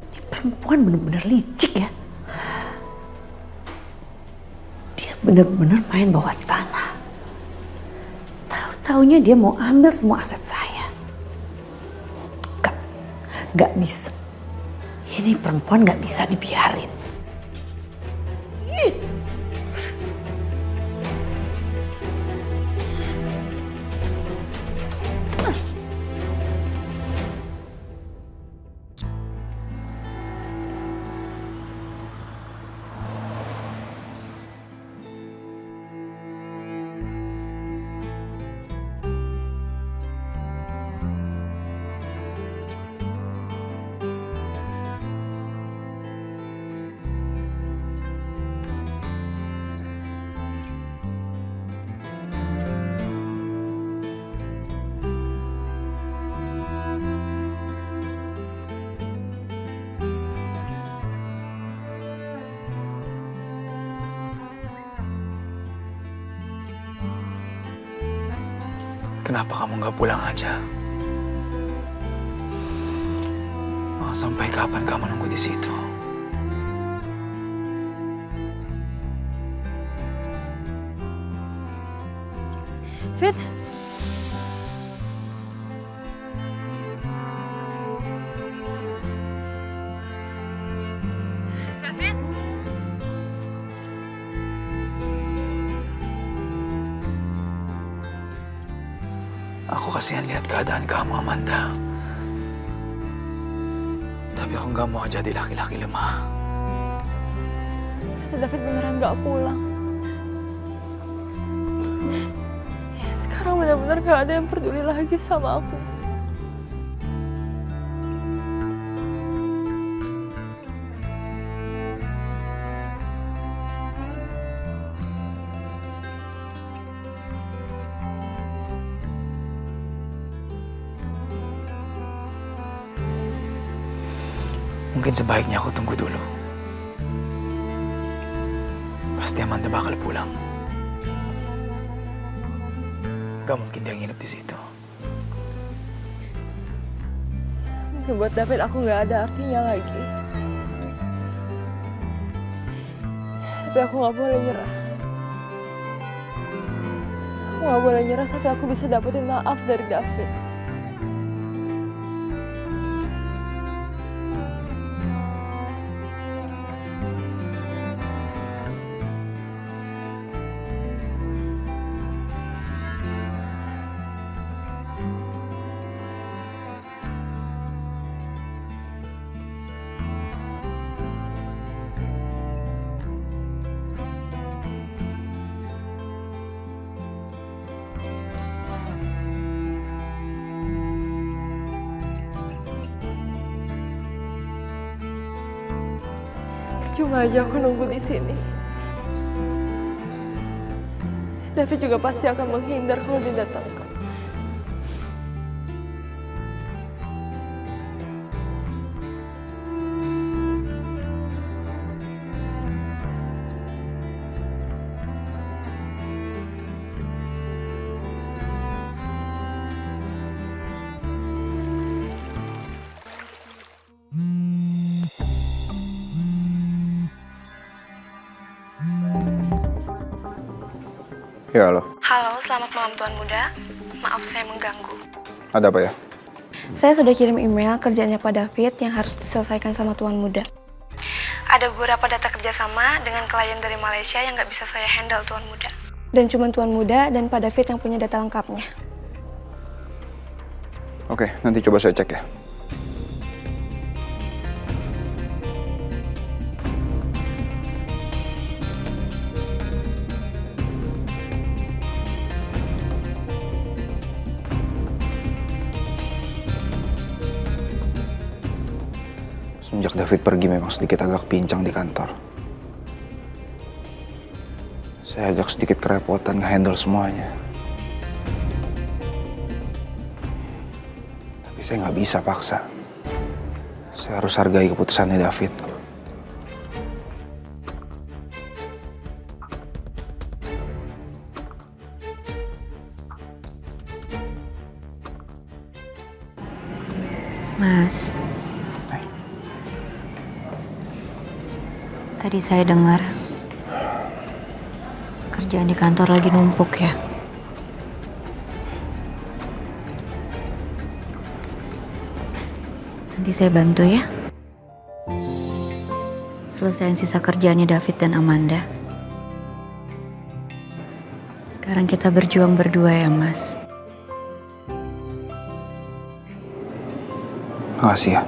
Ini perempuan bener-bener licik ya. Dia bener-bener main bawah tanah. Tahu-taunya dia mau ambil semua aset saya. Gak bisa. Ini perempuan gak bisa dibiarin. Kenapa kamu nggak pulang aja? Mau sampai kapan kamu nunggu di situ? Fit. Selvin. Aku kasihan lihat keadaan kamu, Amanda. Tapi aku nggak mau jadi laki-laki lemah. Ternyata David beneran gak pulang. Ya, sekarang benar-benar gak ada yang peduli lagi sama aku. Mungkin sebaiknya aku tunggu dulu. Pasti Amanda bakal pulang. Gak mungkin dia nginep di situ. Mungkin buat David aku gak ada artinya lagi. Tapi aku gak boleh nyerah. Aku gak boleh nyerah sampai aku bisa dapetin maaf dari David. Cuma aja aku nunggu di sini. David juga pasti akan menghindar kalau didatangkan. Ya, halo. Halo, selamat malam Tuan Muda. Maaf saya mengganggu. Ada apa ya? Saya sudah kirim email kerjanya Pak David yang harus diselesaikan sama Tuan Muda. Ada beberapa data kerjasama dengan klien dari Malaysia yang nggak bisa saya handle Tuan Muda. Dan cuma Tuan Muda dan Pak David yang punya data lengkapnya. Oke, nanti coba saya cek ya. Semenjak David pergi memang sedikit agak pincang di kantor. Saya agak sedikit kerepotan nge-handle semuanya. Tapi saya nggak bisa paksa. Saya harus hargai keputusannya David. Mas, tadi saya dengar kerjaan di kantor lagi numpuk ya. Nanti saya bantu ya. Selesaiin sisa kerjaannya David dan Amanda. Sekarang kita berjuang berdua ya, Mas. Makasih ya.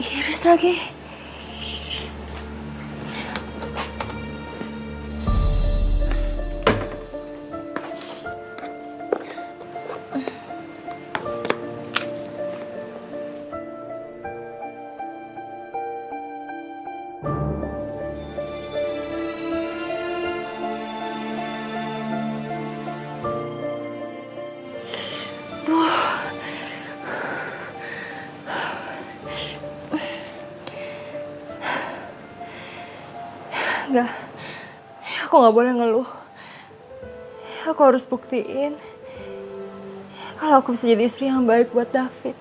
Iris lagi. Enggak, aku nggak boleh ngeluh. Aku harus buktiin kalau aku bisa jadi istri yang baik buat David.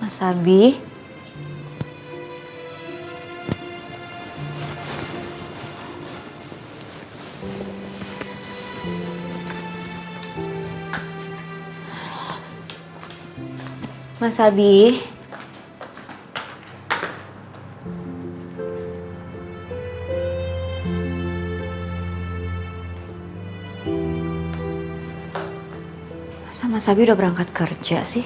Mas Abi. Mas Abi. Masa Mas Abi udah berangkat kerja sih?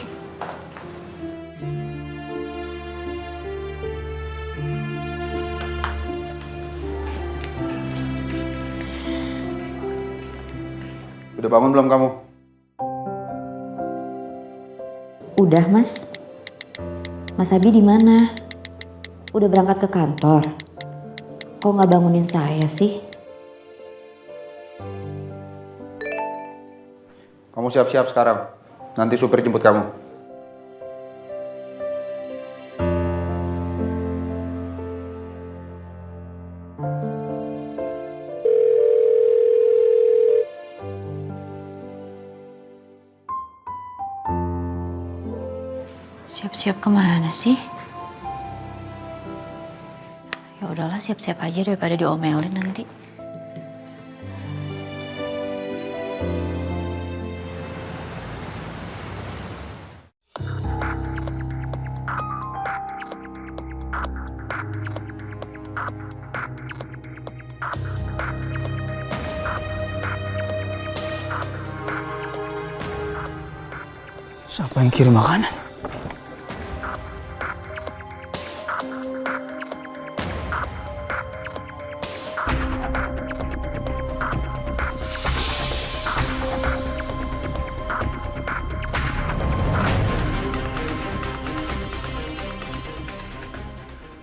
Udah bangun belum kamu? Udah, Mas. Mas Abi di mana? Udah berangkat ke kantor. Kok nggak bangunin saya sih? Kamu siap-siap sekarang. Nanti supir jemput kamu. Siap-siap kemana sih? Ya udahlah, siap-siap aja daripada diomelin nanti. Siapa yang kirim makanan?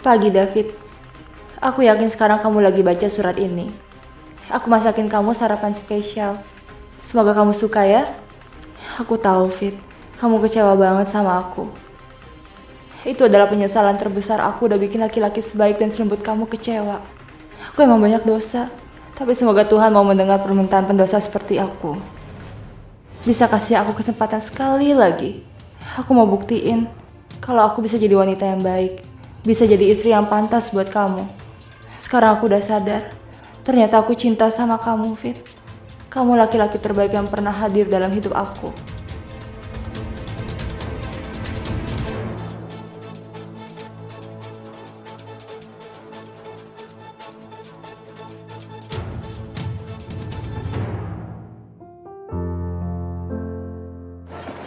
Pagi, David. Aku yakin sekarang kamu lagi baca surat ini. Aku masakin kamu sarapan spesial. Semoga kamu suka ya. Aku tahu, Fit. Kamu kecewa banget sama aku. Itu adalah penyesalan terbesar aku udah bikin laki-laki sebaik dan selembut kamu kecewa. Aku emang banyak dosa. Tapi semoga Tuhan mau mendengar permintaan pendosa seperti aku. Bisa kasih aku kesempatan sekali lagi. Aku mau buktiin kalau aku bisa jadi wanita yang baik. Bisa jadi istri yang pantas buat kamu. Sekarang aku udah sadar. Ternyata aku cinta sama kamu, Fit. Kamu laki-laki terbaik yang pernah hadir dalam hidup aku.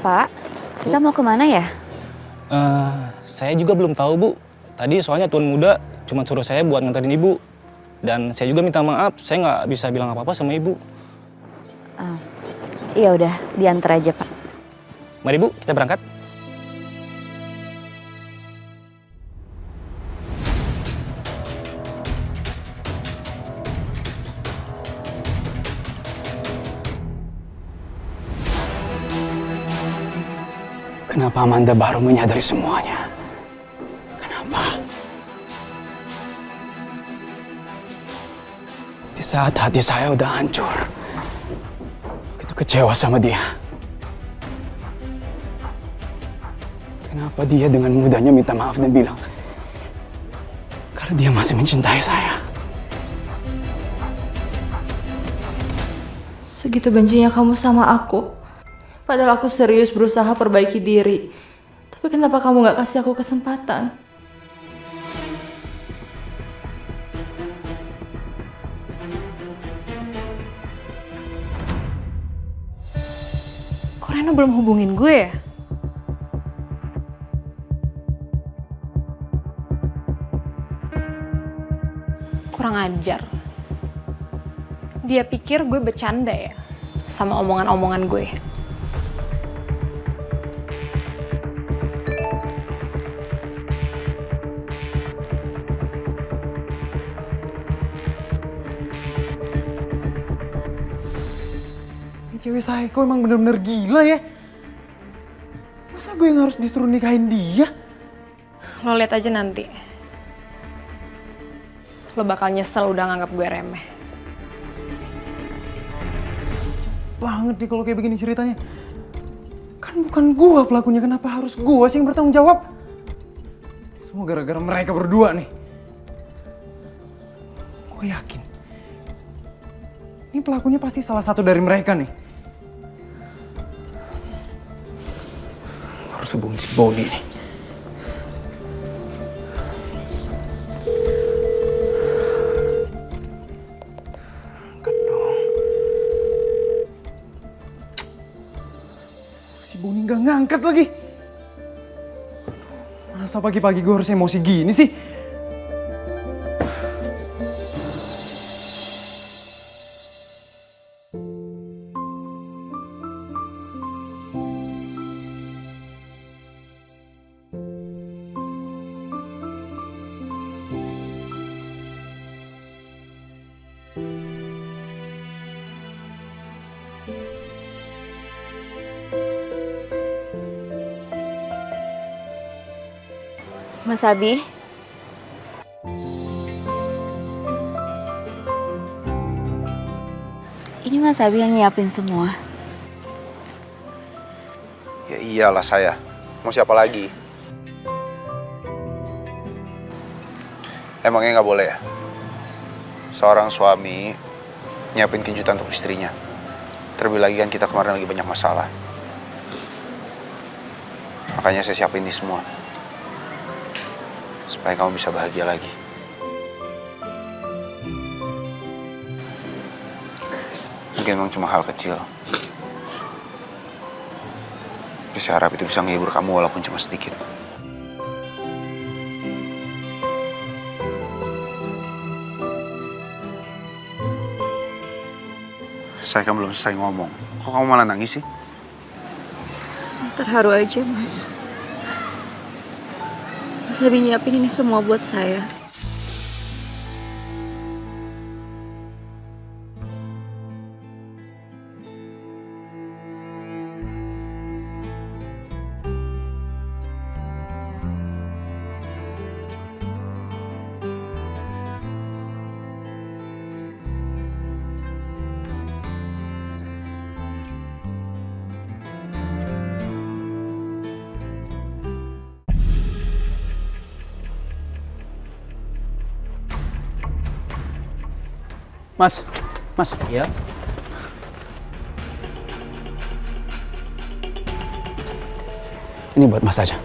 Pak, kita mau kemana ya? Saya juga belum tahu, Bu. Tadi soalnya Tuan Muda cuma suruh saya buat nganterin Ibu. Dan saya juga minta maaf, saya nggak bisa bilang apa-apa sama Ibu. Iya udah, diantar aja Pak. Mari Bu, kita berangkat. Kenapa Amanda baru menyadari semuanya? Kenapa? Di saat hati saya udah hancur, begitu kecewa sama dia. Kenapa dia dengan mudahnya minta maaf dan bilang kalau dia masih mencintai saya? Segitu bencinya kamu sama aku. Padahal aku serius berusaha perbaiki diri. Tapi kenapa kamu gak kasih aku kesempatan? Kok Reno belum hubungin gue ya? Kurang ajar. Dia pikir gue bercanda ya sama omongan-omongan gue. Cewek psycho emang bener-bener gila ya. Masa gue yang harus disuruh nikahin dia? Lo lihat aja nanti. Lo bakal nyesel udah nganggap gue remeh. Banget nih kalau kayak begini ceritanya. Kan bukan gue pelakunya, kenapa harus gue sih yang bertanggung jawab? Semua gara-gara mereka berdua nih. Gue yakin. Ini pelakunya pasti salah satu dari mereka nih. Harus hubungin si Boni nih. Angkat dong. Si Boni gak ngangkat lagi. Masa pagi-pagi gue harus emosi gini sih? Mas Abi. Ini Mas Abi yang nyiapin semua. Ya iyalah saya. Mau siapa lagi? Emangnya nggak boleh ya? Seorang suami nyiapin kejutan untuk istrinya. Terlebih lagi kan kita kemarin lagi banyak masalah. Makanya saya siapin ini semua. Supaya kamu bisa bahagia lagi. Mungkin memang cuma hal kecil. Tapi saya harap itu bisa menghibur kamu walaupun cuma sedikit. Saya kan belum selesai ngomong. Kok kamu malah nangis sih? Saya terharu aja, Mas. Mas Abi nyiapin ini semua buat saya. Mas. Ya. Ini buat Mas aja.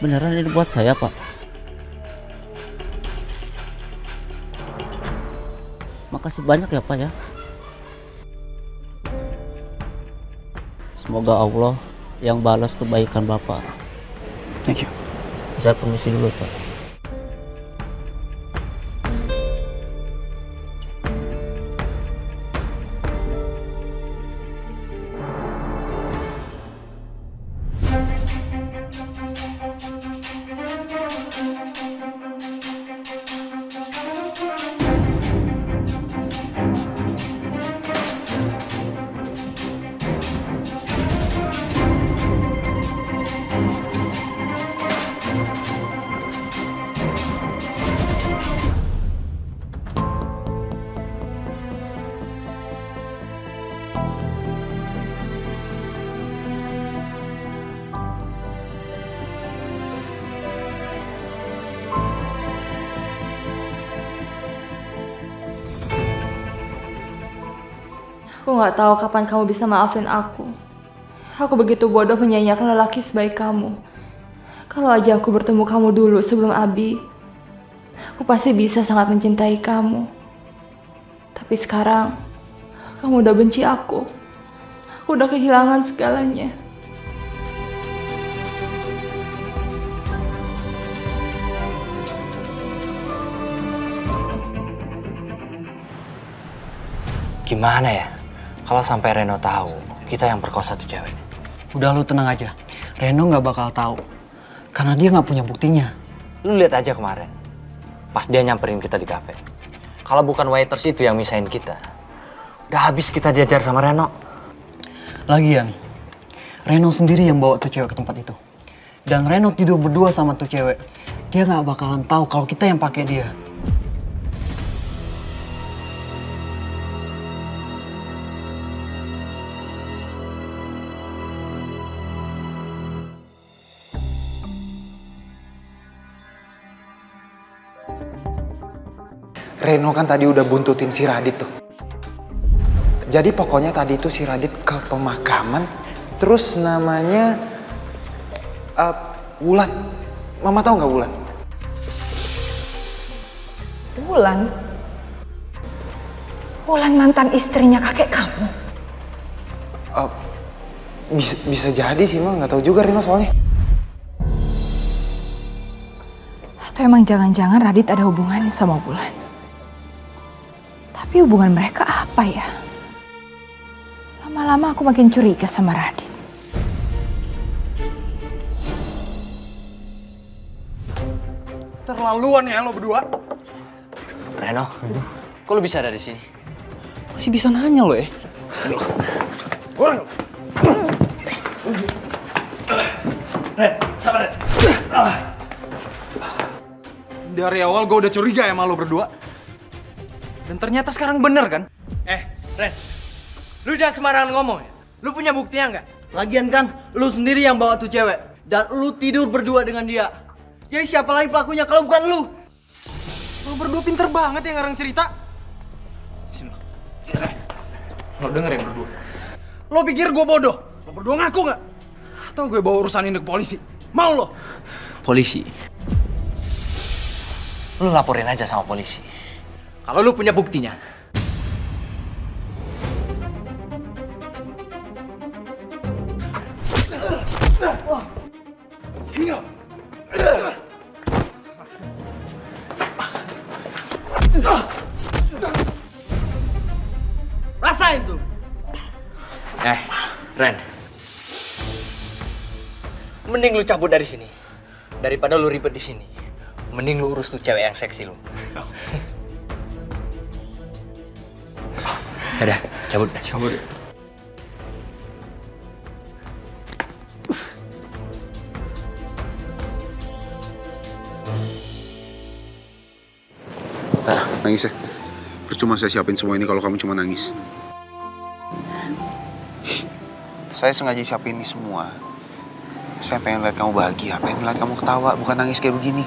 Beneran ini buat saya, Pak? Makasih banyak ya, Pak ya. Semoga Allah yang balas kebaikan Bapak. Thank you. Saya permisi dulu, Pak. Aku nggak tahu kapan kamu bisa maafin aku. Aku begitu bodoh menyanyiakan lelaki sebaik kamu. Kalau aja aku bertemu kamu dulu sebelum Abi, aku pasti bisa sangat mencintai kamu. Tapi sekarang, kamu udah benci aku. Aku udah kehilangan segalanya. Gimana ya? Kalau sampai Reno tahu kita yang perkosa tuh cewek. Udah lu tenang aja. Reno nggak bakal tahu. Karena dia nggak punya buktinya. Lu lihat aja kemarin. Pas dia nyamperin kita di kafe. Kalau bukan waiters itu yang misahin kita. Udah habis kita diajar sama Reno. Lagian, Reno sendiri yang bawa tuh cewek ke tempat itu. Dan Reno tidur berdua sama tuh cewek. Dia nggak bakalan tahu kalau kita yang pakai dia. Reno kan tadi udah buntutin si Radit tuh. Jadi pokoknya tadi itu si Radit ke pemakaman, terus namanya Wulan. Mama tahu nggak Wulan? Wulan? Wulan mantan istrinya kakek kamu? Bisa jadi sih, Mama. Nggak tahu juga Reno soalnya. Atau emang jangan-jangan Radit ada hubungannya sama Wulan? Tapi hubungan mereka apa ya? Lama-lama aku makin curiga sama Radit. Terlaluan ya lo berdua. Reno, kok lu bisa ada di sini? Masih bisa nanya lo ya? Ren, sabar Ren. Dari awal gue udah curiga ya sama lo berdua. Dan ternyata sekarang bener kan? Ren, lu jangan sembarangan ngomong ya. Lu punya buktinya nggak? Lagian kan, lu sendiri yang bawa tuh cewek. Dan lu tidur berdua dengan dia. Jadi siapa lagi pelakunya kalau bukan lu? Lo berdua pinter banget ya ngarang cerita. Sini lo denger ya berdua. Lo pikir gue bodoh? Lo berdua ngaku nggak? Atau gue bawa urusan ini ke polisi? Mau lo? Polisi. Lu laporin aja sama polisi. Kalau lu punya buktinya. Sini lo. Rasain tuh. Ren. Mending lu cabut dari sini daripada lu ribet di sini. Mending lu urus tuh cewek yang seksi lu. Yaudah, cabut. Cabut. Nangis ya? Percuma saya siapin semua ini kalau kamu cuma nangis. Saya sengaja siapin ini semua. Saya pengen lihat kamu bahagia, pengen lihat kamu ketawa, bukan nangis kayak begini.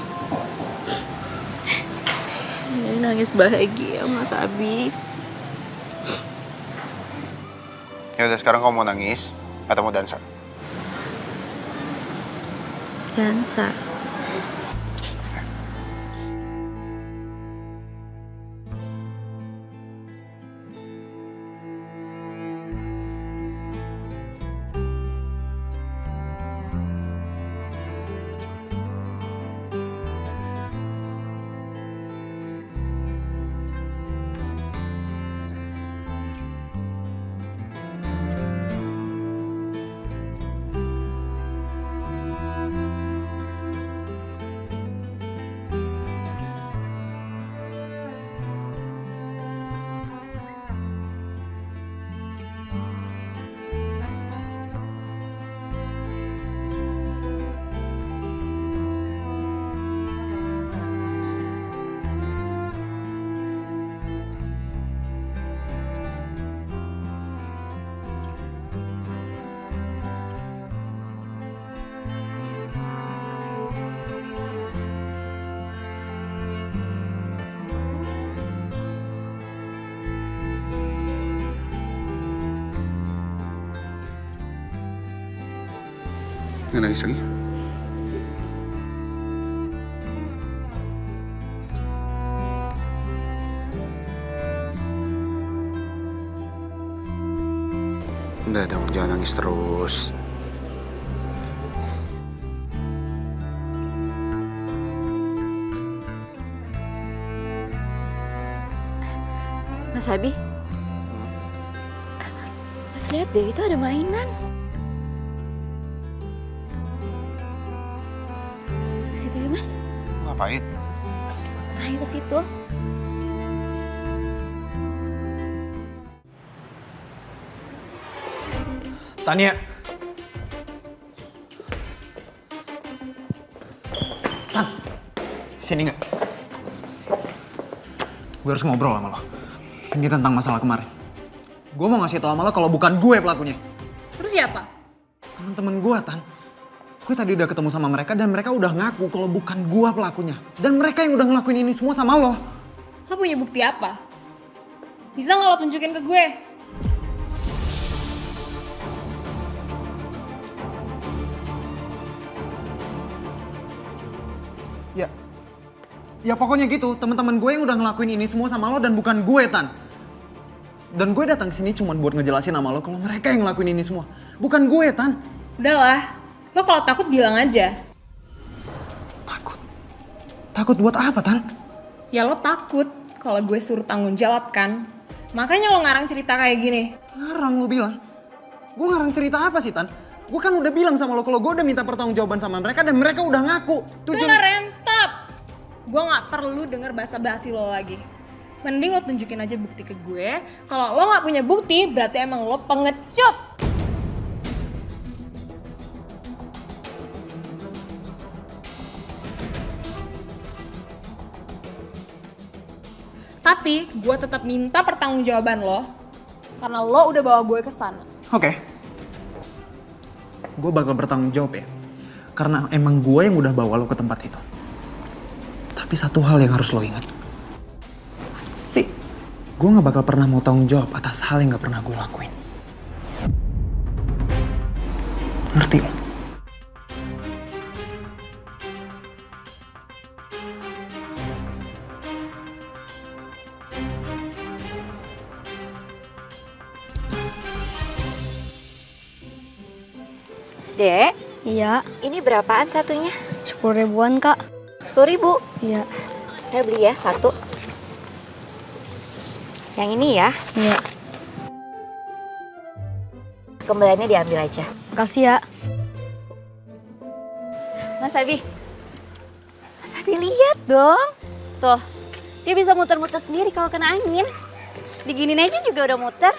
Ini nangis bahagia, Mas Abi. Ya udah, sekarang kamu mau nangis atau mau dansa? Dansa. Nggak nangis lagi? Udah dong, jangan nangis terus. Mas Abi? Mas lihat deh, itu ada mainan. Ke situ ya, Mas. Ngapain? Ayo ke situ. Tania. Tan, sini nggak? Gue harus ngobrol sama lo. Ini tentang masalah kemarin. Gue mau ngasih tau sama lo kalau bukan gue pelakunya. Terus siapa? Temen-temen gue, Tan. Gue tadi udah ketemu sama mereka dan mereka udah ngaku kalau bukan gue pelakunya. Dan mereka yang udah ngelakuin ini semua sama lo. Lo punya bukti apa? Bisa nggak lo tunjukin ke gue? Ya pokoknya gitu, teman-teman gue yang udah ngelakuin ini semua sama lo dan bukan gue, Tan. Dan gue datang sini cuma buat ngejelasin sama lo kalau mereka yang ngelakuin ini semua. Bukan gue, Tan. Udahlah, lo kalau takut bilang aja. Takut buat apa, Tan? Ya lo takut kalau gue suruh tanggung jawab kan. Makanya lo ngarang cerita kayak gini. Ngarang lo bilang? Gue ngarang cerita apa sih, Tan? Gue kan udah bilang sama lo kalau gue udah minta pertanggungjawaban sama mereka dan mereka udah ngaku. Dengar, Ren, stop! Gue gak perlu denger basa-basi lo lagi. Mending lo tunjukin aja bukti ke gue. Kalau lo gak punya bukti, berarti emang lo pengecut. Tapi gue tetap minta pertanggungjawaban lo. Karena lo udah bawa gue ke sana. Oke. Gue bakal bertanggung jawab ya. Karena emang gue yang udah bawa lo ke tempat itu. Tapi satu hal yang harus lo ingat. Gue gak bakal pernah mau tanggung jawab atas hal yang gak pernah gue lakuin. Ngerti lo? Dek? Iya. Ini berapaan satunya? 10 ribuan, Kak. 10 ribu? Iya. Saya beli ya, satu. Yang ini ya? Iya. Kembaliannya diambil aja. Makasih ya. Mas Abi. Mas Abi. Tapi lihat dong. Tuh, dia bisa muter-muter sendiri kalau kena angin. Diginin aja juga udah muter.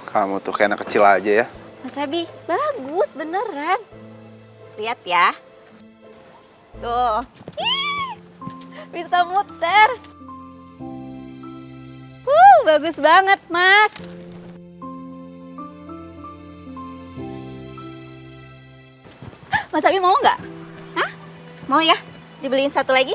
Kamu tuh kayak anak kecil aja ya. Mas Abi, bagus beneran. Lihat ya. Tuh. Ih, bisa muter. Bagus banget, Mas. Mas Abi mau nggak? Hah? Mau ya? Dibeliin satu lagi?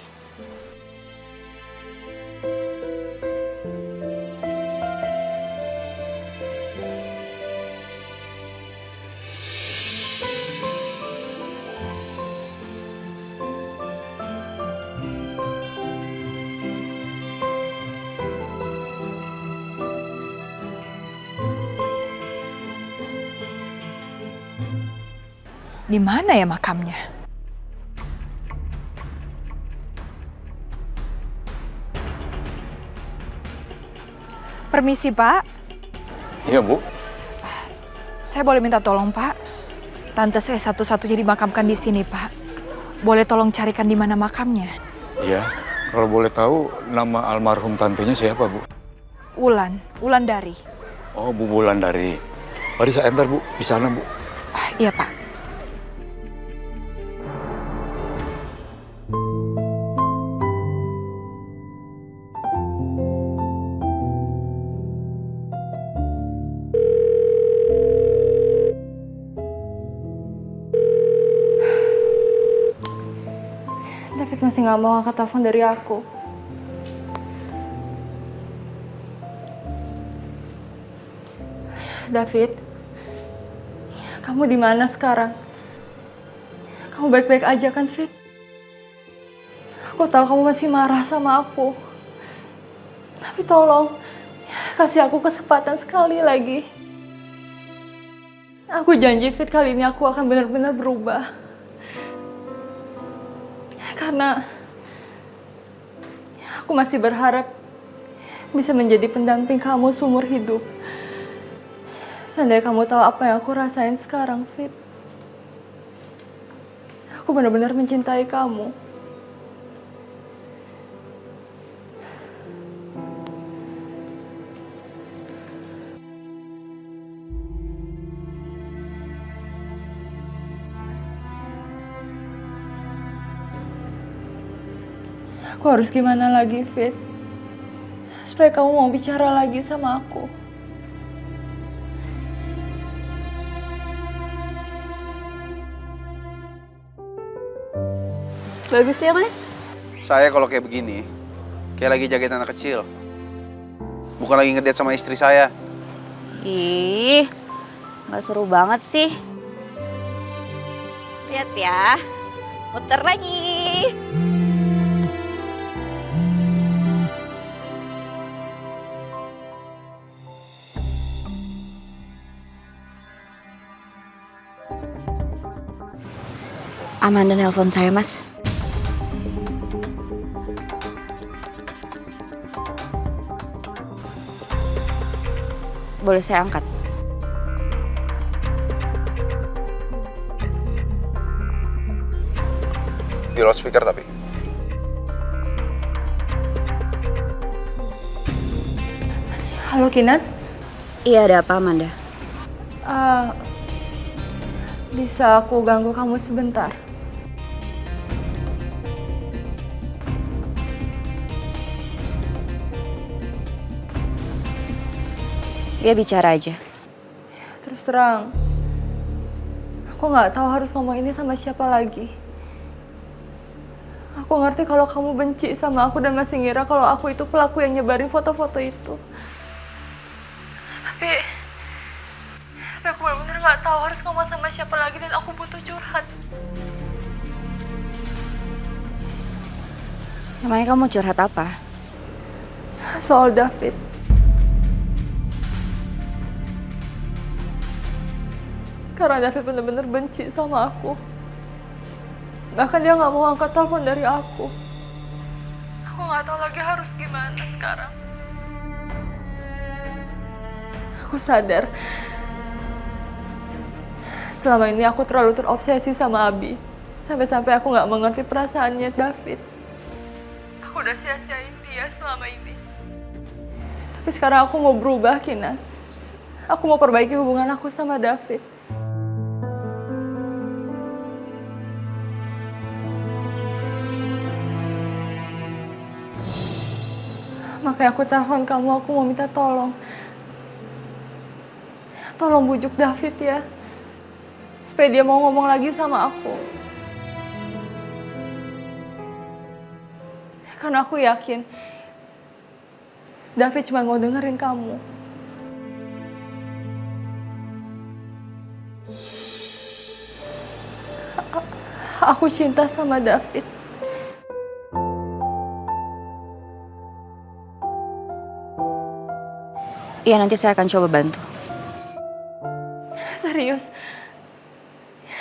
Di mana ya makamnya? Permisi, Pak. Iya, Bu. Saya boleh minta tolong, Pak? Tante saya satu-satunya dimakamkan di sini, Pak. Boleh tolong carikan di mana makamnya? Iya, kalau boleh tahu nama almarhum tantenya siapa, Bu? Wulandari. Oh, Bu Wulandari. Mari saya antar, Bu, di sana, Bu. Iya, Pak. David masih nggak mau angkat telepon dari aku. David, kamu di mana sekarang? Kamu baik-baik aja kan, Fit? Aku tahu kamu masih marah sama aku. Tapi tolong, kasih aku kesempatan sekali lagi. Aku janji, Fit, kali ini aku akan benar-benar berubah. Karena aku masih berharap bisa menjadi pendamping kamu seumur hidup. Seandainya kamu tahu apa yang aku rasain sekarang, Fit. Aku benar-benar mencintai kamu. Aku harus gimana lagi, Fit? Supaya kamu mau bicara lagi sama aku. Bagus ya, Mas? Saya kalau kayak begini, kayak lagi jagain anak kecil. Bukan lagi ngedate sama istri saya. Ih, nggak seru banget sih. Lihat ya, muter lagi. Amanda nelpon saya, Mas. Boleh saya angkat? Di loudspeaker tapi. Halo, Kinan? Iya, ada apa, Amanda? Bisa aku ganggu kamu sebentar? Iya, bicara aja. Terus terang, aku nggak tahu harus ngomong ini sama siapa lagi. Aku ngerti kalau kamu benci sama aku dan masih ngira kalau aku itu pelaku yang nyebarin foto-foto itu. Tapi aku benar-benar nggak tahu harus ngomong sama siapa lagi dan aku butuh curhat. Emangnya kamu curhat apa? Soal David. Sekarang David benar-benar benci sama aku. Bahkan dia nggak mau angkat telepon dari aku. Aku nggak tahu lagi harus gimana sekarang. Aku sadar selama ini aku terlalu terobsesi sama Abi. Sampai-sampai aku nggak mengerti perasaannya David. Aku udah sia-siain dia selama ini. Tapi sekarang aku mau berubah, Kinan. Aku mau perbaiki hubungan aku sama David. Makanya aku telepon kamu, aku mau minta tolong. Tolong bujuk David ya. Supaya dia mau ngomong lagi sama aku. Karena aku yakin David cuma mau dengerin kamu. Aku cinta sama David. Iya, nanti saya akan coba bantu. Serius?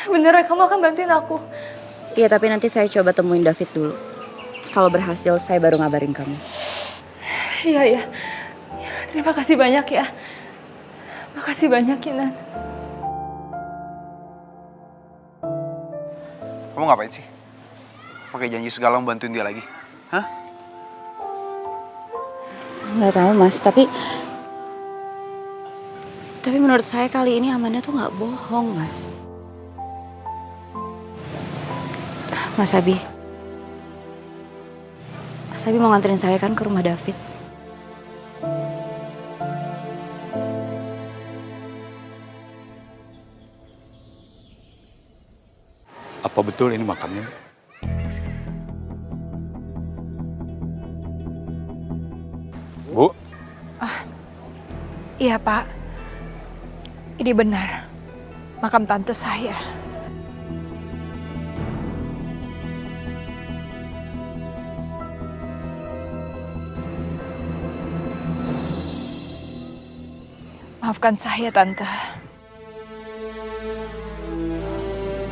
Beneran kamu akan bantuin aku? Iya, tapi nanti saya coba temuin David dulu. Kalau berhasil, saya baru ngabarin kamu. Iya, iya. Terima kasih banyak ya. Makasih banyak, Kinan. Kamu ngapain sih? Pakai janji segala mau bantuin dia lagi? Hah? Nggak tahu mas, tapi menurut saya kali ini Amanda tuh nggak bohong mas. Mas Abi mau nganterin saya kan ke rumah David. Apa betul ini makamnya? Bu? Iya Pak, ini benar makam tante saya. Maafkan saya Tante.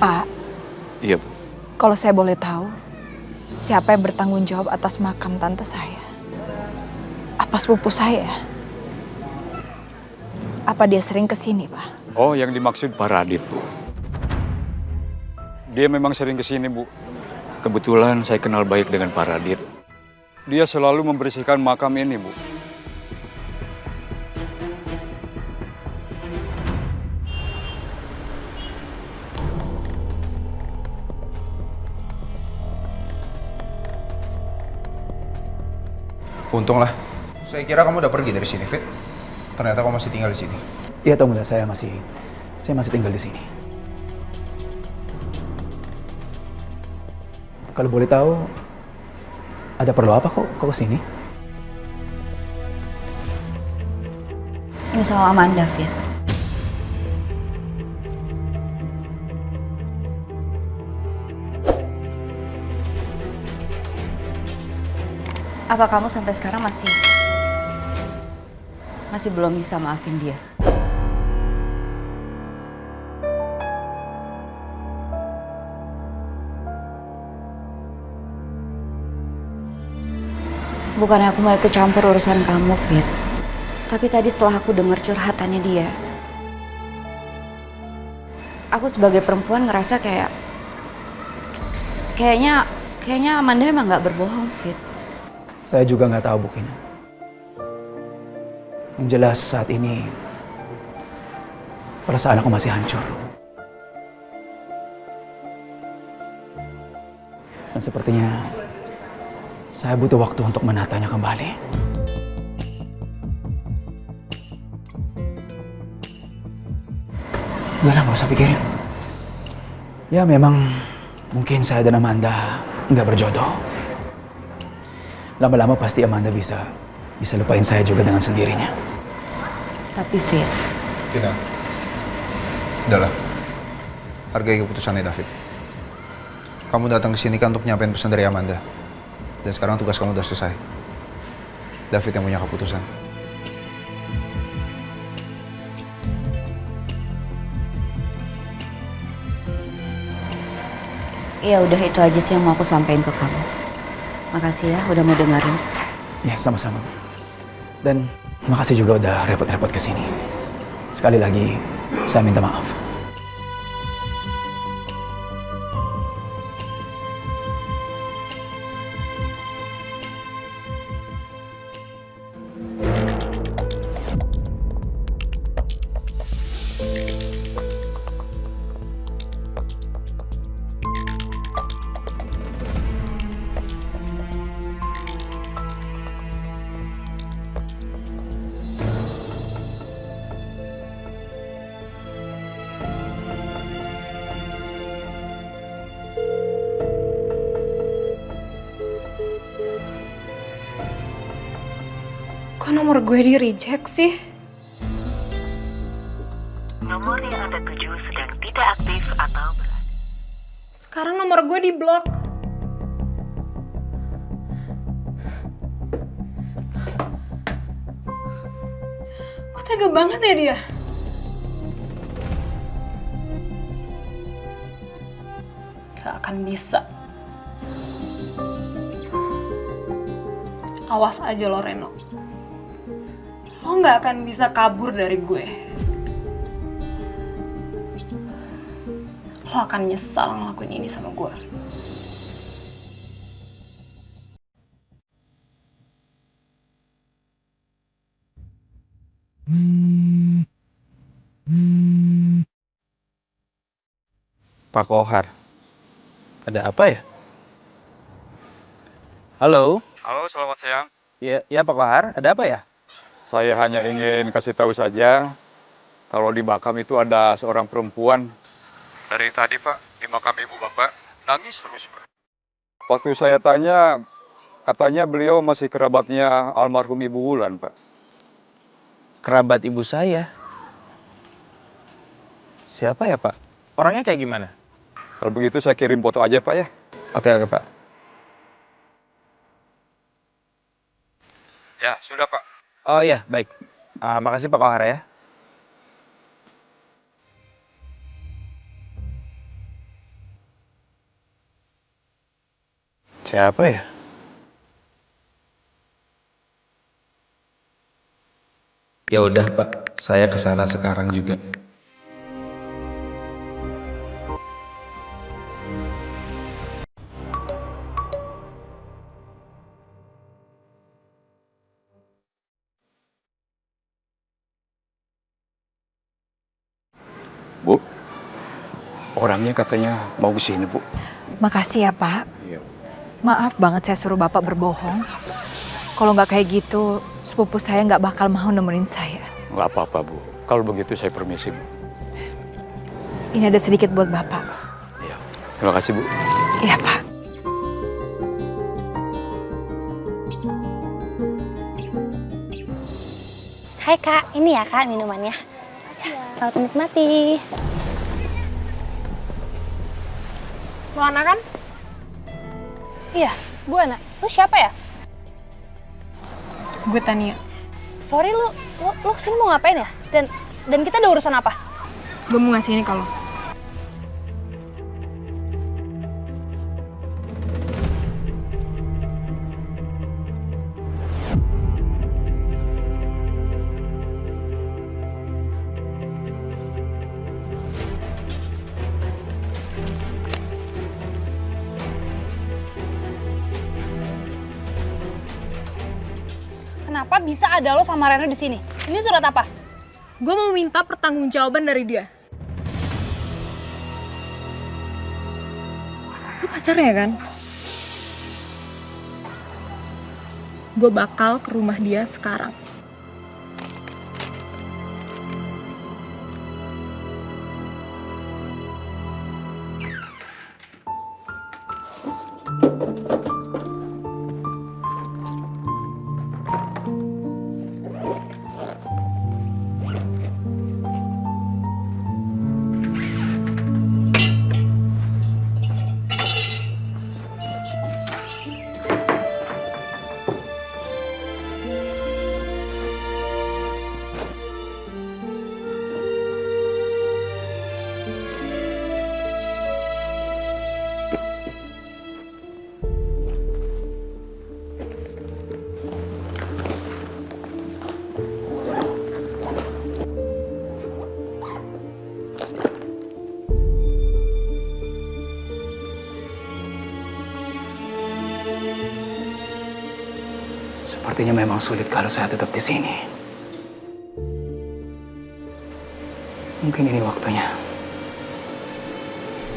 Pak. Iya Bu. Kalau saya boleh tahu, siapa yang bertanggung jawab atas makam tante saya? Apa sepupu saya? Apa dia sering kesini, Pak? Oh, yang dimaksud Pak Radit, Bu. Dia memang sering kesini, Bu. Kebetulan saya kenal baik dengan Pak Radit. Dia selalu membersihkan makam ini, Bu. Untunglah. Saya kira kamu udah pergi dari sini, Fit. Ternyata kamu masih tinggal di sini. Iya, Tom, saya masih tinggal di sini. Kalau boleh tahu, ada perlu apa kok kesini? Ini soal Amanda, Fit. Apa kamu sampai sekarang masih belum bisa maafin dia? Bukannya aku mau ikut campur urusan kamu, Fit. Tapi tadi setelah aku dengar curhatannya dia, aku sebagai perempuan ngerasa kayaknya Amanda emang nggak berbohong, Fit. Saya juga nggak tahu, Bu Kina. Yang jelas saat ini perasaan aku masih hancur. Dan sepertinya saya butuh waktu untuk menatanya kembali. Udahlah, nggak usah pikirin. Ya memang mungkin saya dan Amanda nggak berjodoh. Lama-lama pasti Amanda bisa lupain saya juga dengan sendirinya. Tapi Fit. Tidak. Udahlah. Hargai keputusannya David. Kamu datang ke sini kan untuk nyampein pesan dari Amanda. Dan sekarang tugas kamu udah selesai. David yang punya keputusan. Ya udah, itu aja sih yang mau aku sampaikan ke kamu. Makasih ya udah mau dengerin. Ya, sama-sama. Dan makasih juga udah repot-repot kesini. Sekali lagi, saya minta maaf. nomor gue di reject sih? Nomor yang Anda tuju sedang tidak aktif atau Sekarang nomor gue di blok. Kok tega banget ya dia? Gak akan bisa. Awas aja lo, Reno. Lo gak akan bisa kabur dari gue. Lo akan nyesal ngelakuin ini sama gue. Pak Kohar, ada apa ya? Halo? Halo, selamat siang. Ya Pak Kohar, ada apa ya? Saya hanya ingin kasih tahu saja kalau di makam itu ada seorang perempuan. Dari tadi Pak, di makam ibu Bapak, nangis terus Pak. Waktu saya tanya, katanya beliau masih kerabatnya almarhum Ibu Wulan Pak. Kerabat ibu saya? Siapa ya Pak? Orangnya kayak gimana? Kalau begitu saya kirim foto aja Pak ya. Oke Pak. Ya, sudah Pak. Oh iya, baik. Makasih Pak Kohar ya. Siapa ya? Ya udah Pak, saya kesana sekarang juga. Bu, orangnya katanya mau ke sini Bu. Makasih ya Pak. Iya. Maaf banget saya suruh Bapak berbohong. Kalau nggak kayak gitu, sepupu saya nggak bakal mau nemenin saya. Nggak apa-apa Bu, kalau begitu saya permisi Bu. Ini ada sedikit buat Bapak. Terima kasih Bu. Iya Pak. Hai Kak, ini ya Kak minumannya. Selamat menikmati. Lo anak kan? Iya, gue Ana. Lu siapa ya? Gue Tania. Sorry lu kesini mau ngapain ya? Dan kita ada urusan apa? Gue mau ngasih ini kalau. Kenapa bisa ada lo sama Reno di sini? Ini surat apa? Gue mau minta pertanggungjawaban dari dia. Lu pacarnya kan? Gue bakal ke rumah dia sekarang. Sepertinya memang sulit kalau saya tetap di sini. Mungkin ini waktunya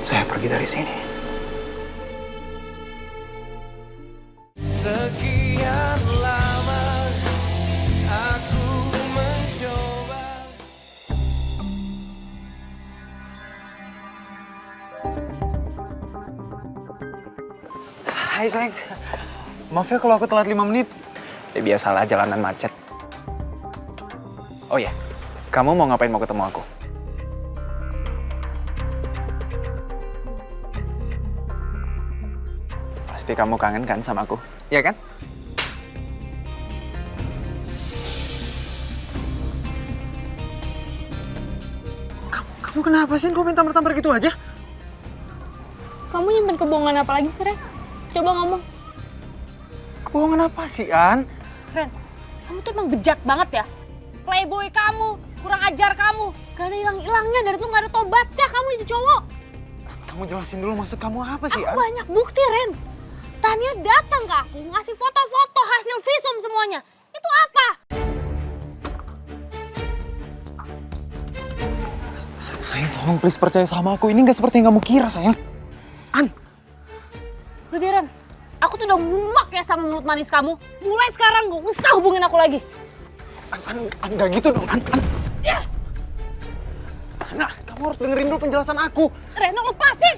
saya pergi dari sini. Sekian lama aku mencoba. Hai sayang, maaf ya kalau aku telat 5 menit. Ya biasalah jalanan macet. Oh ya, kamu mau ngapain mau ketemu aku? Pasti kamu kangen kan sama aku, iya kan? Kamu kenapa sih? Kok minta tampar gitu aja? Kamu nyimpen kebohongan apa lagi sih, Ren? Coba ngomong. Kebohongan apa sih, An? Ren, kamu tuh emang bejat banget ya. Playboy kamu, kurang ajar kamu. Gak ada hilang-hilangnya, dari tuh gak ada tobatnya kamu itu cowok. Kamu jelasin dulu maksud kamu apa sih, Aku An? banyak bukti, Ren. Tania datang ke aku, ngasih foto-foto hasil visum semuanya. Itu apa? Sayang, tolong please percaya sama aku. Ini nggak seperti yang kamu kira, sayang. An! Udah deh, Ren. Aku tuh udah muak ya sama mulut manis kamu. Mulai sekarang gak usah hubungin aku lagi. An, nggak gitu dong, An. Ya. Nah, kamu harus dengerin dulu penjelasan aku. Reno, lepasin!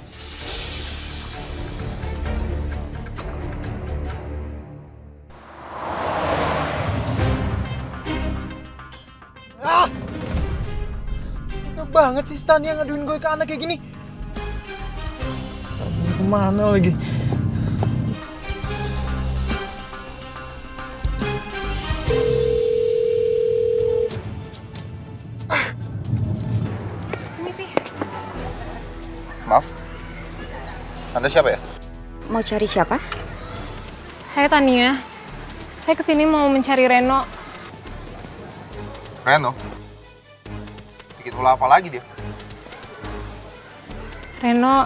Ah! Tega banget sih Stan yang ngaduin gue ke anak kayak gini. Kemana lagi? Maaf, Anda siapa ya? Mau cari siapa? Saya Tania. Saya kesini mau mencari Reno. Reno? Bikin ulah apa lagi dia? Reno,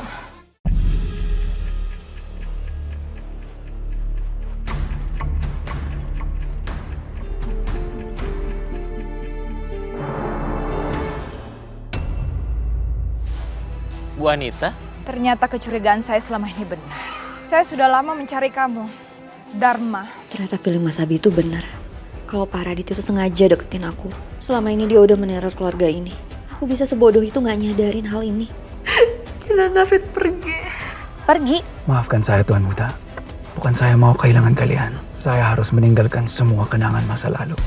Bu Anita? Ternyata kecurigaan saya selama ini benar. Saya sudah lama mencari kamu. Dharma. Ternyata film Mas Abi itu benar. Kalau Pak Radit itu sengaja deketin aku. Selama ini dia udah meneror keluarga ini. Aku bisa sebodoh itu gak nyadarin hal ini. Kira David pergi. Pergi? Maafkan saya Tuan Muda. Bukan saya mau kehilangan kalian. Saya harus meninggalkan semua kenangan masa lalu.